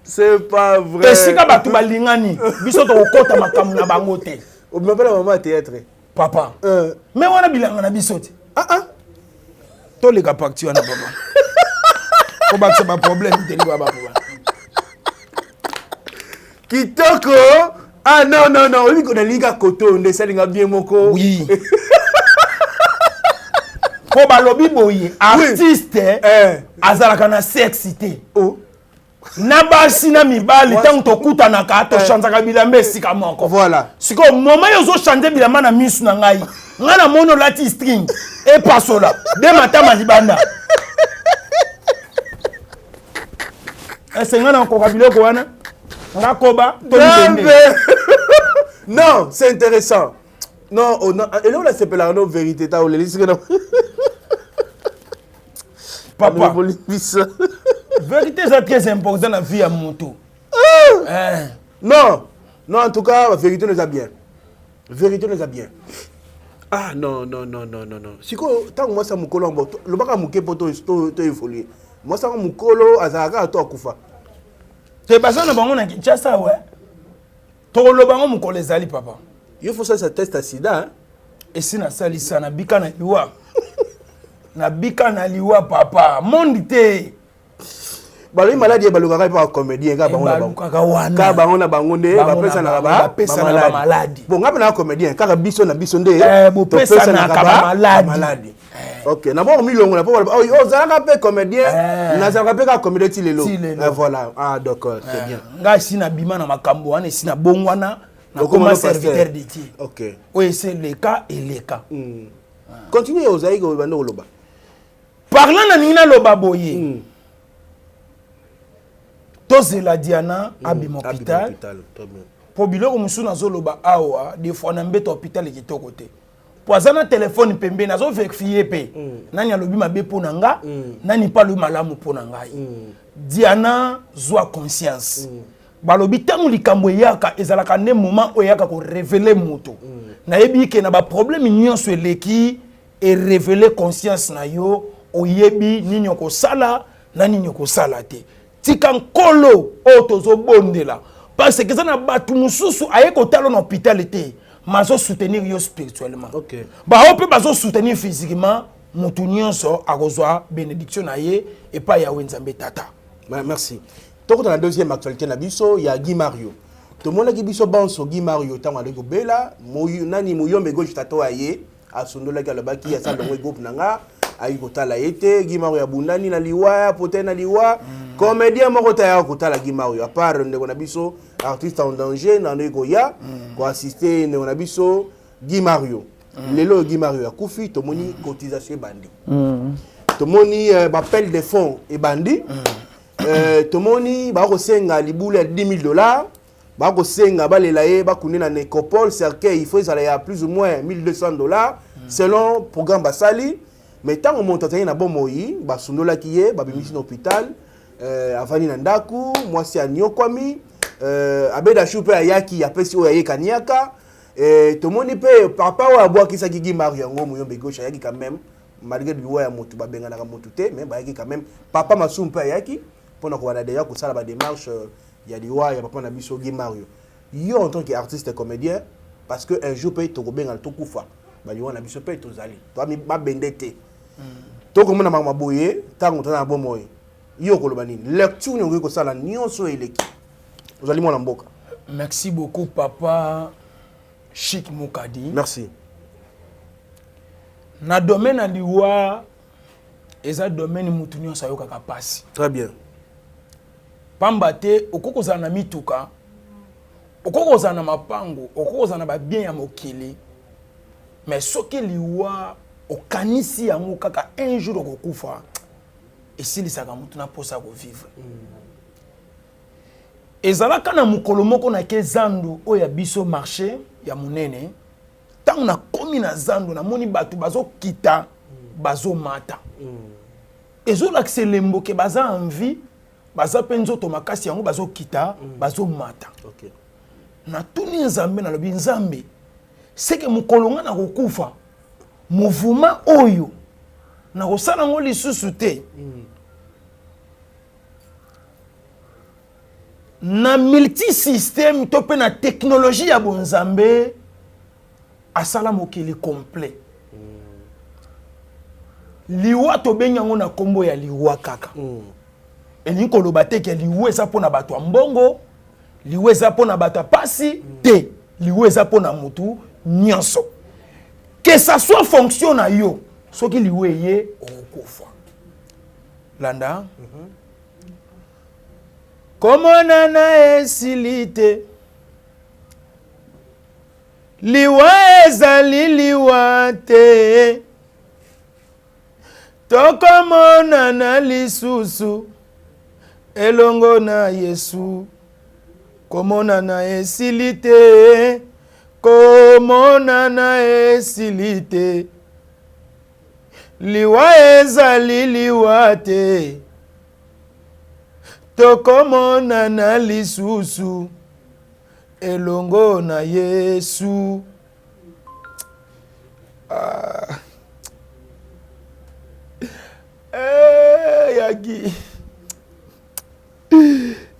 c'est pas vrai esika batu balingani biso to kokota makamu na bango te o m'appelle maman à théâtre papa mais wana bilanga na biso te to le kapakti wana baba ko bakse ba problème te liba ba papa kitoko ah non oui qu'on a liga koto nde salinga bien moko oui ko balobi boye artiste azalaka na sexité na basi na mibali tango tokutanaka toshanzaka bilamba esika moko voilà siko moment yo zochanze bilamba na misu na ngai nga na mono lati string epasola de matama libanda esenga na koka biloko wana nga koba non c'est intéressant non et là on s'appelle la vérité ta ou les papa vérité c'est très important dans la vie à moto non en tout cas la vérité nous a bien ah non siko tant moi ça mukolo mboto le baka muke poto to évoluer moi ça mukolo azaka to akufa te basa na bango na Kinshasa ouais to lo bango mukolo ezali papa il faut ça test à sida hein et si na salisa na bika na liwa na bika na liwa papa mondite balo maladie balukaka pa comédien ka bango na bango nde ba pesa na ba maladi bon ngapa na comédien kaka biso na biso nde bo pesa na ka maladi OK na bon milongo na po oh zalaka pe comédien na zalaka pe ka comédien ti lelo voilà ah d'accord c'est bien nga si na bima na makambo wana si na bongwana na comme serviteur de Dieu OK oui c'est le cas et le cas continue ozaïga bando loba parlant na nina loba boye tozela Diana abima hôpital po biloko musu nazoloba awa des fois na mbeto hôpital kitoko te po azana téléphone pembe nazo vérifier pe nani alobi mabe pona nga nani pa lo malamu pona ngai Diana zwa conscience balobi tangu likambo yaka ezalaka ne moment oyaka ko révéler moto na yebi ke na ba problème nyonso eleki et révéler conscience na yo oyebi nini ko sala na nini ko sala te tika nkolo o tozo bondela parce que ça na batu mususu aye ko talo na hôpital te mazo soutenir yo spirituellement OK ba o pe bazo soutenir physiquement mutu nyonso akozwa bénédiction na ye et pas ya wenzambe tata merci toko dans la deuxième actualité na biso ya Guy Mario to mona ki biso banso Guy Mario tango aleko bela moyu nani muyombe gauche tato aye asundola ka lobaki ya salongo groupe nanga ayi kotala yete Guy Mario ya bundani na liwa pote na liwa comédien moko ta ya kotala Guy Mario à part ndeko na biso artiste en danger na ndeko ya ko assister ndeko na biso Guy Mario lelo Guy Mario ya kufi to moni cotisation bandi to moni appel de fonds et bandi to moni ba ko senga libula $10,000 ba ko senga balela ye ba kunena na Nécropole cercueil il faut ça ya plus ou moins $1,200 selon programme basali mais tant on monte na bon moyi ba sundola kiye ba bimisi na hôpital avani na ndaku moi si anyokwami abeda choupe ayaki ya pesi o yaye kaniaka Et tout le monde peut papa ou aboua qui s'agit de Mario Ngo Mouyombe gauche yaki quand même malgré le ouais motu ba benga na motuté mais ba yaki quand même papa masumpa yaki pour na ko na d'ailleurs ko sala ba démarche il y a des ouais ya papa na biso Guy Mario yo en tant qu'artiste et comédien parce que un jour peut to ko benga to kufa ba yo na biso peut to zali to mi ba bendete to ko mona mama boye tango to na bo moy yo ko lo banini lecture ni ko sala nyonso eleki ozali mona mboka. Merci beaucoup papa Chic Mukadi. Merci. Na domaine aliwa eza domaine mutu nyonso ayokaka pasi. Très bien. Pamba te okokozala na mituka, okokozala na mapango, okokozala na ba bien ya mokili. Mais soki liwa okanisi yango kaka un jour okokufa esilisaka mutu na posa ko vivre. Ezalaka na mukolo moko na ke zandu oya biso marché ya munene tangu na komi na zandu na moni batu bazo kita bazo mata ezola kselembo ke baza envie baza penzo to makasi yango bazo kita bazo mata. OK. Na tuni nzambe na lobi nzambe seke mukolo nga na kokufa mouvement oyo na kosala ngo lisusu te na multisystème to pe na technologie ya bonzambe asala mokili complet liwa to benga ngo na kombo ya liwa kaka elingi koloba te ke liwa eza pona bato ya mbongo liwa eza pona bato ya pasi te liwa eza pona mutu nyonso que ça soit fonction na yo soki liwa eye okokufa landa komona na esilite liwa ezali liwa te tokomona na lisusu elongo na Yesu komona na esilite komona na esilite liwa ezali liwa te tokomona na lisusu elongo na Yesu.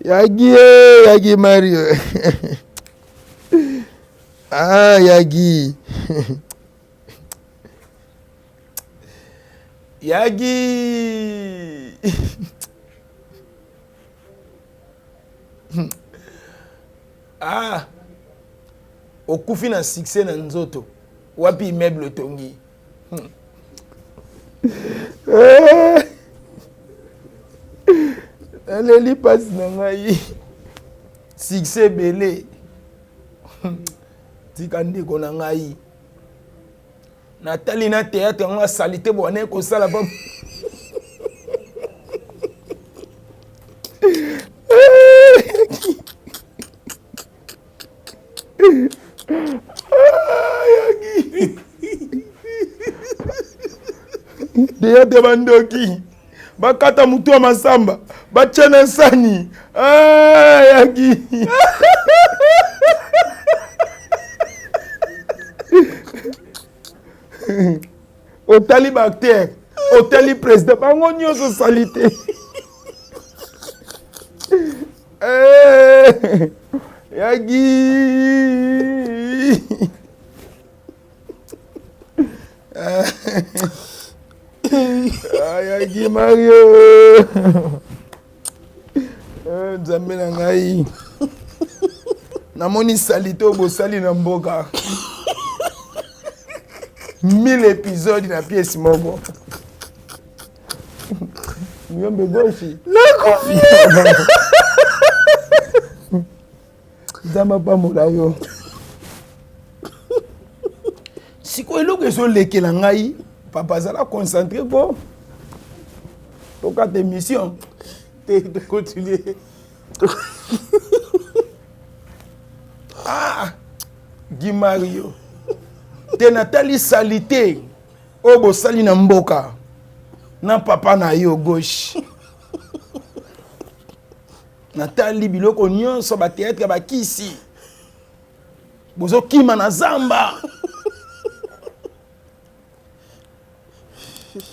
Yagi Yagi Mario. Yagi Yagi okufi na succès na nzoto wapi immeuble tongi aleli pasi na ngai succès belé tika ndeko na ngai natali na théâtre ngo salite bone ko sala ba Deya de bandoki bakata mutu wa masamba bachana sani Yagi otali bakter otali président bango nyonso salite Yagi Yagi Mario nzambe na ngai namoni salite obosali na mboka 1000 épisodes na pièce moko Mouyombe gauche nakofi nzamba pa molayo siko eloko ezolekela ngai papa azala concentré po tokata émission de continuer. Guy Mario te natali salite obo sali na mboka na papa na yo gauche natali biloko nyonso ba théâtre ba kisi bozo kima na zamba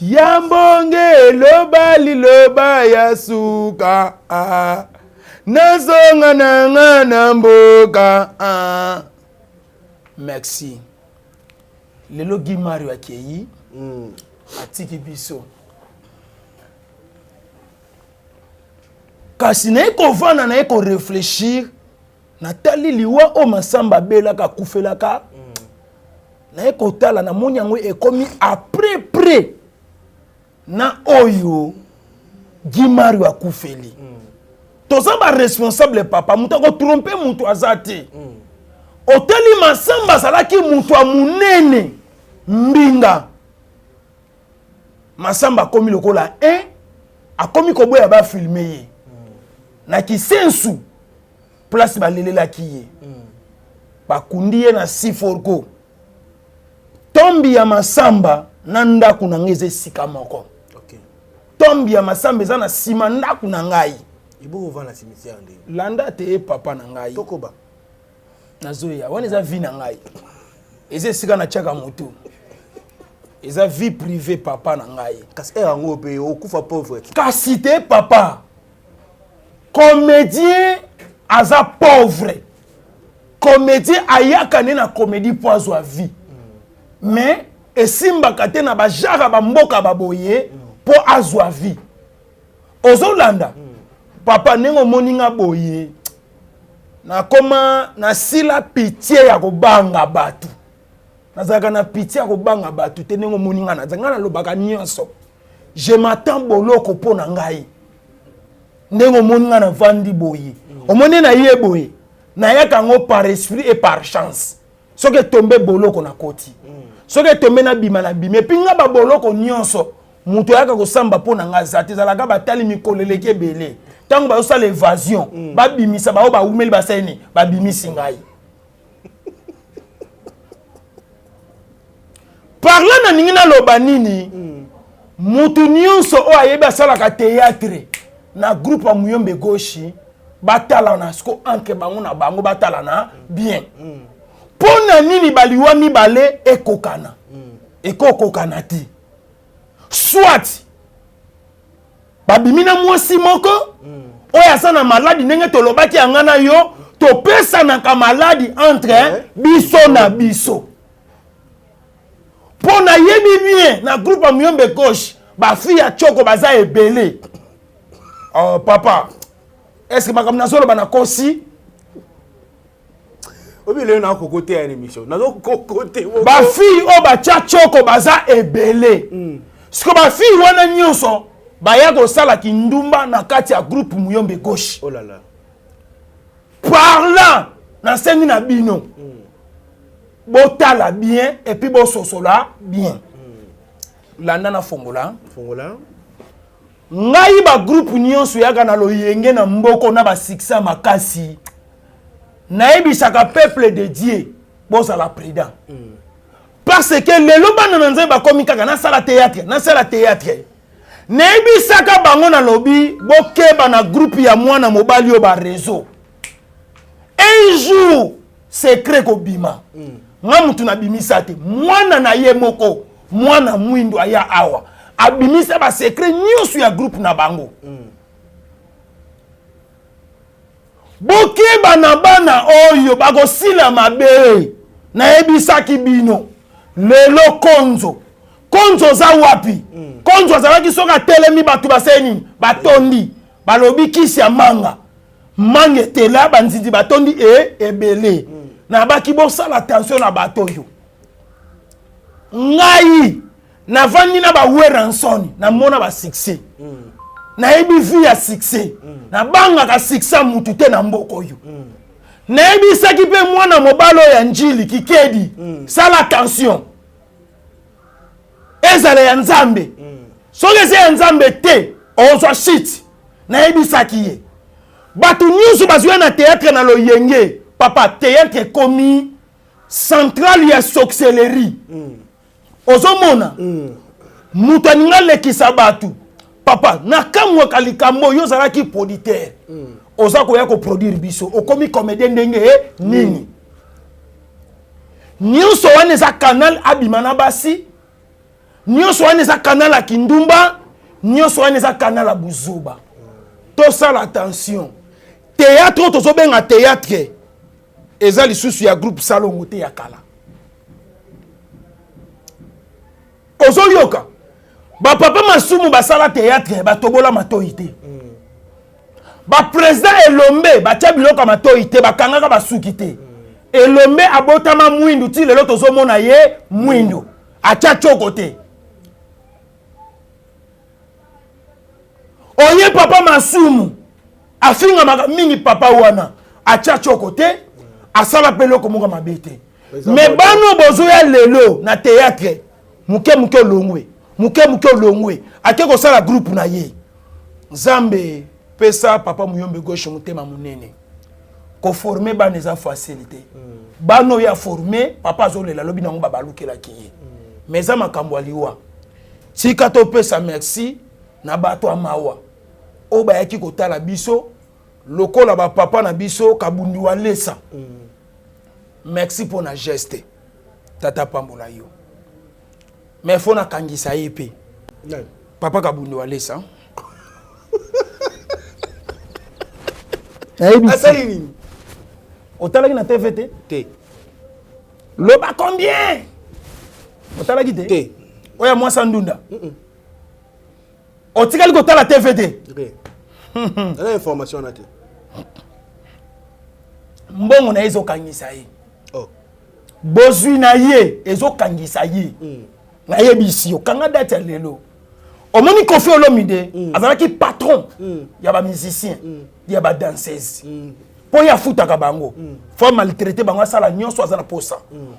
Yambonge loba liloba ya suka nazonga nanga na mboka merci lelo Guimari akei atiki biso kasi na ekovana na eko réfléchir natali liwa o masamba belaka kufelaka na ekotala na moni yango ekomi après près na oyo Guimari akufeli toza ba responsable papa mutu ko tromper mutu azate otali masamba salaki mutu amunene mbinga masamba komi lokola akomi koboya ba filmer ye na kisensu place balelela kiye bakundi ye na siforko tombi ya masamba na ndaku na ngeze sika moko tombi ya masamba eza na sima ndaku na ngai ibo va na cimetière ndi landa te papa na ngai tokoba nazoya wana eza vie na ngai eza sika na chaka moto eza vie privée papa na ngai kasi yango pe okufa pauvre kasi te papa comédien aza pauvre comédien ayaka ne na comédie po azwa vie mais esimbaka te na bajara bamboka baboye po azwa vie ozolanda papa nengo moninga boye nakoma nasila pitié ya kobanga batu nazalaka na pitié ya kobanga batu te nengo moninga nazanga nalobaka nyonso je m'attends boloko mpo na ngai ndenge omoninga na vandi boye omoni na ye boye nayaka yango par esprit et par chance soki etombe boloko na koti soki etombe na bima na bima epi nga baboloko nyonso mutu ayaka kosamba mpo na nga za te ezalaka batali mikolo eleki ebele ntango bazosala évasion babimisa bao baumeli basani babimisi ngai parla na ningi naloba nini mutu nyonso oyo ayebi asalaka théâtre na groupe ya Muyombe Gauche batala na sko anke bango na bango batala na bien pona nini baliwa mibale ekokana ekokokana ti soit babimina mwasi moko oyo asa na maladi ndenge tolobaki yanga na yo topesanaka maladi entre biso na biso pona yebi bien na groupe ya Muyombe Gauche bafi ya choko baza ebele papa est-ce que makambo nazoloba na kosi obi leo na kokote ya émission nazo kokote bafille o batia choko baza ebele siko bafille wana nyonso baya kosala kindumba na kati ya groupe Muyombe Gauche oh là là parlant na sengi na bino botala bien et puis bososola bien landa na fongola ngai ba groupe nyonso yaka na loyenge na mboko na ba succès makasi naibisaka peuple de Dieu bozala prudent parce que lelo bana na nzemba komi kaka na sala théâtre naibisaka bango na lobi bokeba na groupe ya mwana mobali yo ba réseau un jour secret ko bima nga mutu na bimisa te mwana na ye moko mwana mwindo aya awa abimisa ba secret nyonso ya groupe na bango bokeba na bana oyo bakosila mabe na ebisaki bino lelo konzo za wapi konzo azalaki soka telemi batu baseni batondi balobi kisi ya manga tela banzindi batondi ebele na baki bosala attention na bato oyo ngai na vandi na baweranson na mona ba succès na ebi vie ya succès na banga ka succès mutu te na mboko oyo na ebi saki pe mwana mobalo ya njili kikedi sala attention ezala ya nzambe soki ya nzambe te ozwa shit na ebi saki ye batu nyusu bazwe na théâtre na loyenge papa théâtre komi centrale ya sorcellerie ozomona mutu aninga lekisa batu papa nakamwa kalikambo yo zalaki producteur oza koya ko produire biso okomi comédien ndenge nini nyonso wana eza canal abimana basi nyonso wana eza canal à Kindumba nyonso wana eza canal à Buzuba to ça l'attention théâtre to benga théâtre eza lisusu ya groupe Salongo te ya kala ozoyoka ba papa masumu basala théâtre batobola matoi te ba président Elombe batia biloko matoi te bakangaka basuki te Elombe abotama mwindu ti lelo tozomona ye mwindu atia choko te oye papa masumu afinga mingi papa wana atia choko te asala peloko moka mabete mais bano bozoya lelo na théâtre muke olongwe ake kosala groupe na ye Nzambe pesa papa muyombe gauche mutema munene ko former bana eza facilité bano ya former papa azolela lobi nango babalukela kiye mais za makambo aliwa tika to pesa merci na bato amawa o bayaki kotala biso lokola ba papa na biso kabundi walesa merci pour na geste tata pambola yo mais faut na kangisa yepe papa kabundi walesa Asalini. Otalaki na TVT? T. Loba combien? Otalaki te? T. Oya moi sandunda. Otikali kotala TVT? Ok. La information na te. Mbongo na ezo kangisa ye. Oh. Bozwi na ye ezo kangisa ye. Na ye bisio kanga date lelo. Omoni Koffi Olomide azalaki patron ya ba musicien ya ba danseuse po ya futaka bango fo maltraiter bango sala nyonso azana posa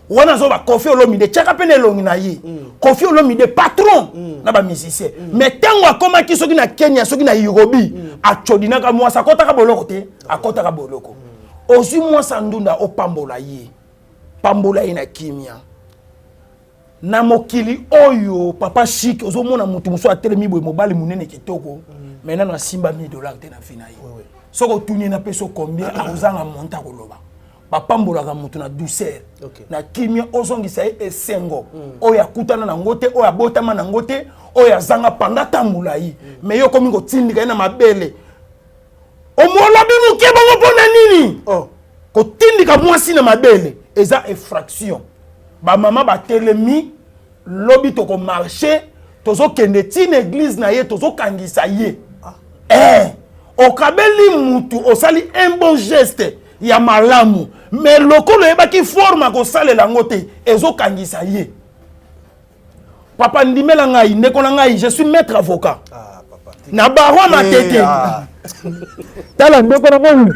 wana zo ba Koffi Olomide chaka pene longi na ye Koffi Olomide patron na ba musicien mais tango akoma ki soki na Kenya soki na Nairobi achodinaka mwasa akotaka boloko te akotaka boloko ozwi mwasa ndunda opambola ye pambola ye na kimia na mokili oyo papa chic ozomona mutu muso atelemi boye mobali munene kitoko maintenant na simba $1000 te na fina ye soko tuni na peso combien azanga monta koloba papa mbolaka mutu na douceur na kimia ozongisa ye esengo oyo akutana na ngote oyo abotama na ngote oyo azanga panda tambula yi mais yo komi kotindika na mabele omola bimu ke bango pona nini kotindika mwasi na mabele eza effraction ba mama ba telemi lobi to ko marcher tozo kende tina église na ye tozo kangisa ye okabeli mutu osali un bon geste ya malamu mais lokolo yebaki forme ko salela ngote ezo kangisa ye papa ndimela ngai ndeko na ngai je suis maître avocat papa na baro na tete tala ndeko na ngai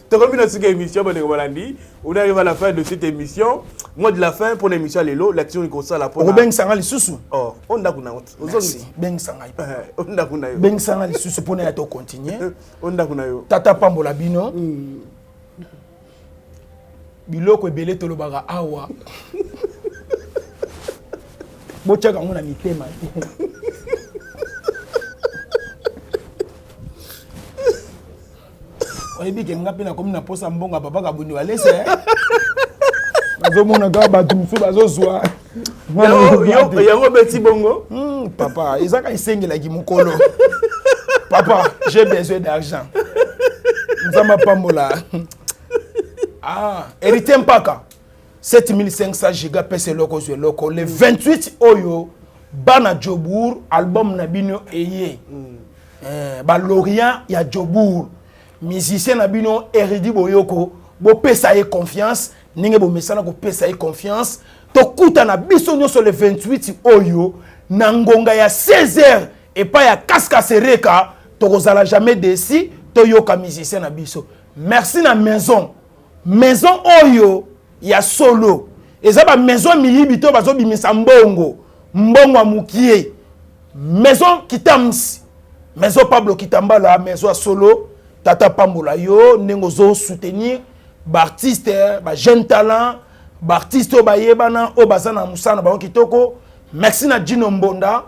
Comme une émission, on arrive à la fin de cette émission. Moi, de la fin, pour l'émission, l'action est comme ça. Ben Sangali Soussou. Oh, on a une autre. Ben Sangali. On a une autre. Ben Sangali Soussou pour nous continuer. On a une autre. Tata Pambola Bino. Biloko ebele tolobaka awa. Bochaka ngona mitema. Oyebi ke nga pena komi na posa mbonga papa kabundi walese nazomona ga bato musu bazozwa yango beti bongo papa ezaka esengelaki mokolo papa j'ai besoin d'argent nzamba pambola hérité mpaka 7500 giga pese loko zwe loko le 28 oyo bana Jobour album na bino eye ba Lorient ya Jobour musicien na bino Eridi Boyoko bo pesa ye confiance ninge bo mesana ko pesa ye confiance to kuta na biso nyonso le 28 oyo na ngonga ya 16h et pas ya kaska sereka to kozala jamais desi to yoka musicien na biso merci na maison oyo ya solo eza ba maison miyibi to bazo bimisa mbongo amukie maison Kitams maison Pablo Kitambala maison solo Tata Pambola yo nengo zo soutenir ba artiste ba jeune talent ba artiste ba yebana o bazana musana ba kitoko merci na Dino Mbonda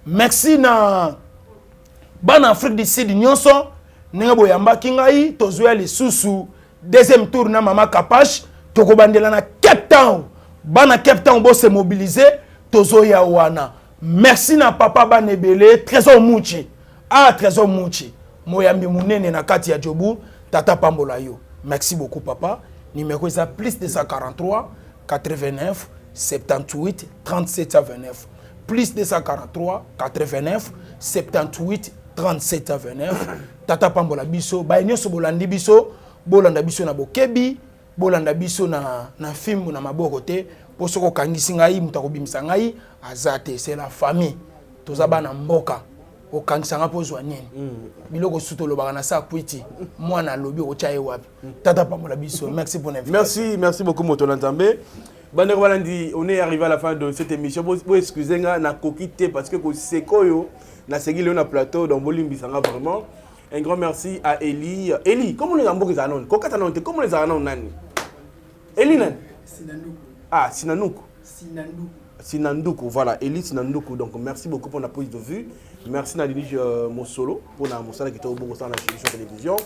merci na bana Afrique du Sud nyonso nengo boyamba kingai tozwa lisusu deuxième tour na Mama Kapache tokobandela na Cape Town bana Cape Town bo se mobiliser tozo ya wana merci na papa banebele Trésor Mouchi Trésor Mouchi moyambi munene na kati ya Jobu tata pambola yo merci beaucoup papa numéro ça plus 243 89 78 37 29 plus 243 89 78 37 29 tata pambola biso ba nyoso bolandi biso bolanda biso na bokebi bolanda biso na film na maboko te po soko kangisi ngai mutako bimisa ngai azate c'est la famille tozaba na mboka o kangisa nga pozwa nini biloko suto lobaka na sa kwiti mwana lobi o chaye wapi tata pambola biso merci pour l'invitation merci beaucoup moto Nzambe. Bandeko balandi, on est arrivé à la fin de cette émission. Vous excusez nga na kokite parce que c'est koyo na segile na plateau dans Bolimbi sanga vraiment. Un grand merci à Eli. Eli, comment les ambo les anon? Kokata non te comment les anon nani? Eli nan? Sinanduku. Sinanduku. Sinanduku, voilà, Eli Sinanduku. Donc merci beaucoup pour la prise de vue. Merci na dirige mon solo pour la mosala qui était au bon dans la télévision.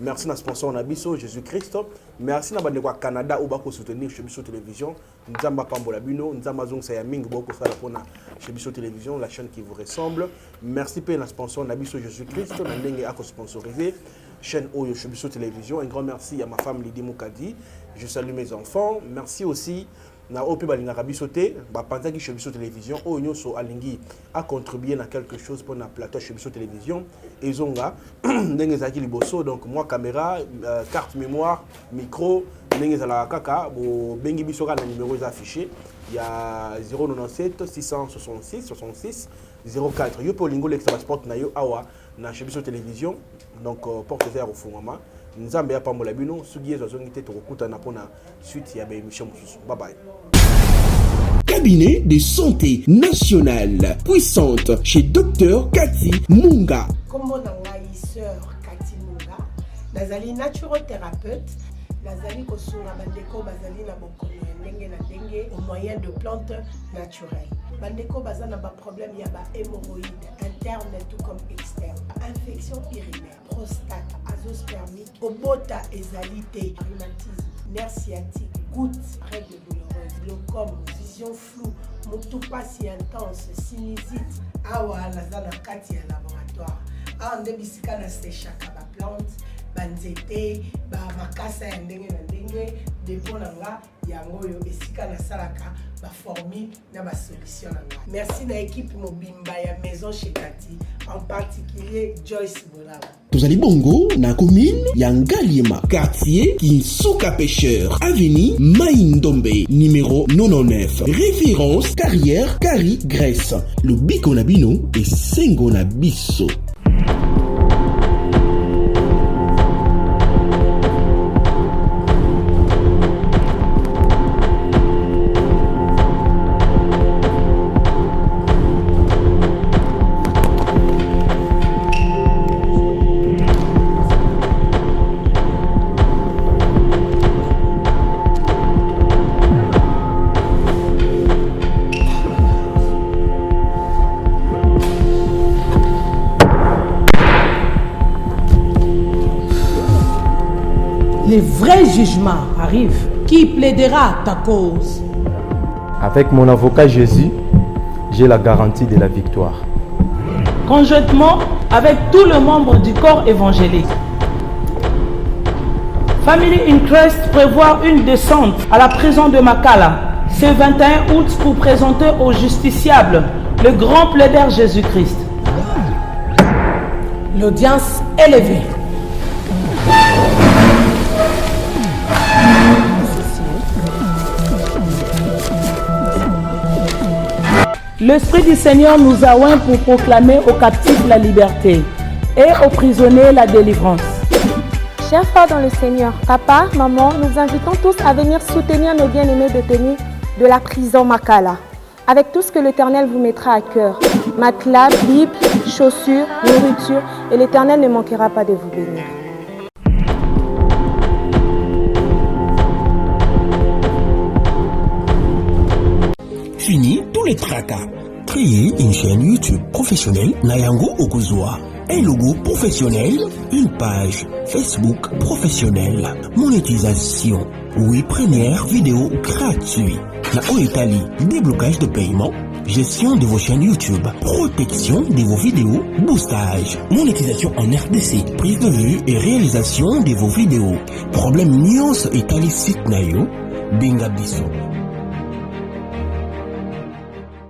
Merci à sponsor Nabiso Jésus-Christ. Merci à Bandeko Canada ou bako soutenir chez Biso Télévision. Nzamba Pambola Bino, Nzamba Zong Sayaming boko sala pona chez Biso Télévision, la chaîne qui vous ressemble. Merci à la sponsor Nabiso Jésus-Christ, Nandenge ako sponsorisé chaîne Oyo chez Biso Télévision. Un grand merci à ma femme Lydie Moukadi. Je salue mes enfants. Merci aussi na opi balinga bisoté ba panzaki chez Biso Télévision Oyo so alingi a contribué à quelque chose pour na plateau chez Biso Télévision et zonga ndenge zaki liboso donc moi caméra carte mémoire micro ndenge zala kaka bo bengi biso ka na numéro affiché il y a 097 666 66 04 yo pour lingo l'extra sport na yo awa na chez Biso Télévision donc porte vert au fondement Nzambe ya pambola bino sugi ezo zongite tokokuta na pona suite ya émission mususu bye bye. Cabinet de santé nationale puissante chez Dr Cathy Munga. Comme on a sœur Cathy Munga, nazali naturothérapeute, nazali kosunga bandeko bazali na bokono ndenge na ndenge au moyen de plantes naturelles. Bandeko bazana ba problème ya ba hémorroïdes interne tout comme externe, infection urinaire, prostate, azoospermie, obota ezalité, rhumatisme, nerf sciatique, gouttes, règles douloureuses, glaucome, vision floue, motupa si intense, sinusite, awa nazana kati ya laboratoire. Awa ndebisika na séchaka ba plante, banzete, ba makasa ya ndenge na ndenge, depo nanga yango yo esika na salaka ba formule na ba solution nanga. Merci na équipe mobimba ya maison chez Cathy, en particulier Joyce Bolaba. Tozali bongo na commune ya Ngaliema, quartier Kinsuka Pêcheur, avenue Maïndombe, numéro 99. Référence carrière Kari Grèce. Le biko na bino et sengo na biso. Le vrai jugement arrive. Qui plaidera ta cause? Avec mon avocat Jésus, j'ai la garantie de la victoire. Conjointement avec tous les membres du corps évangélique, Family Interest prévoit une descente à la prison de Makala ce 21 août pour présenter au justiciable le grand plaideur Jésus-Christ. L'audience est levée. L'Esprit du Seigneur nous a oints pour proclamer aux captifs la liberté et aux prisonniers la délivrance. Chers frères dans le Seigneur, papa, maman, nous invitons tous à venir soutenir nos bien-aimés détenus de la prison Makala, avec tout ce que l'Éternel vous mettra à cœur. Matelas, Bible, chaussures, nourriture, et l'Éternel ne manquera pas de vous bénir. Fini tous les tracas. Créez une chaîne YouTube professionnelle Nayango Okuzwa un logo professionnel, une page Facebook professionnelle, monétisation, oui, première vidéo gratuite. La Italie, déblocage de paiement, gestion de vos chaînes YouTube, protection de vos vidéos, boostage, monétisation en RDC, prise de vue et réalisation de vos vidéos. Problème Nyos Italie site nayo, Binga Biso.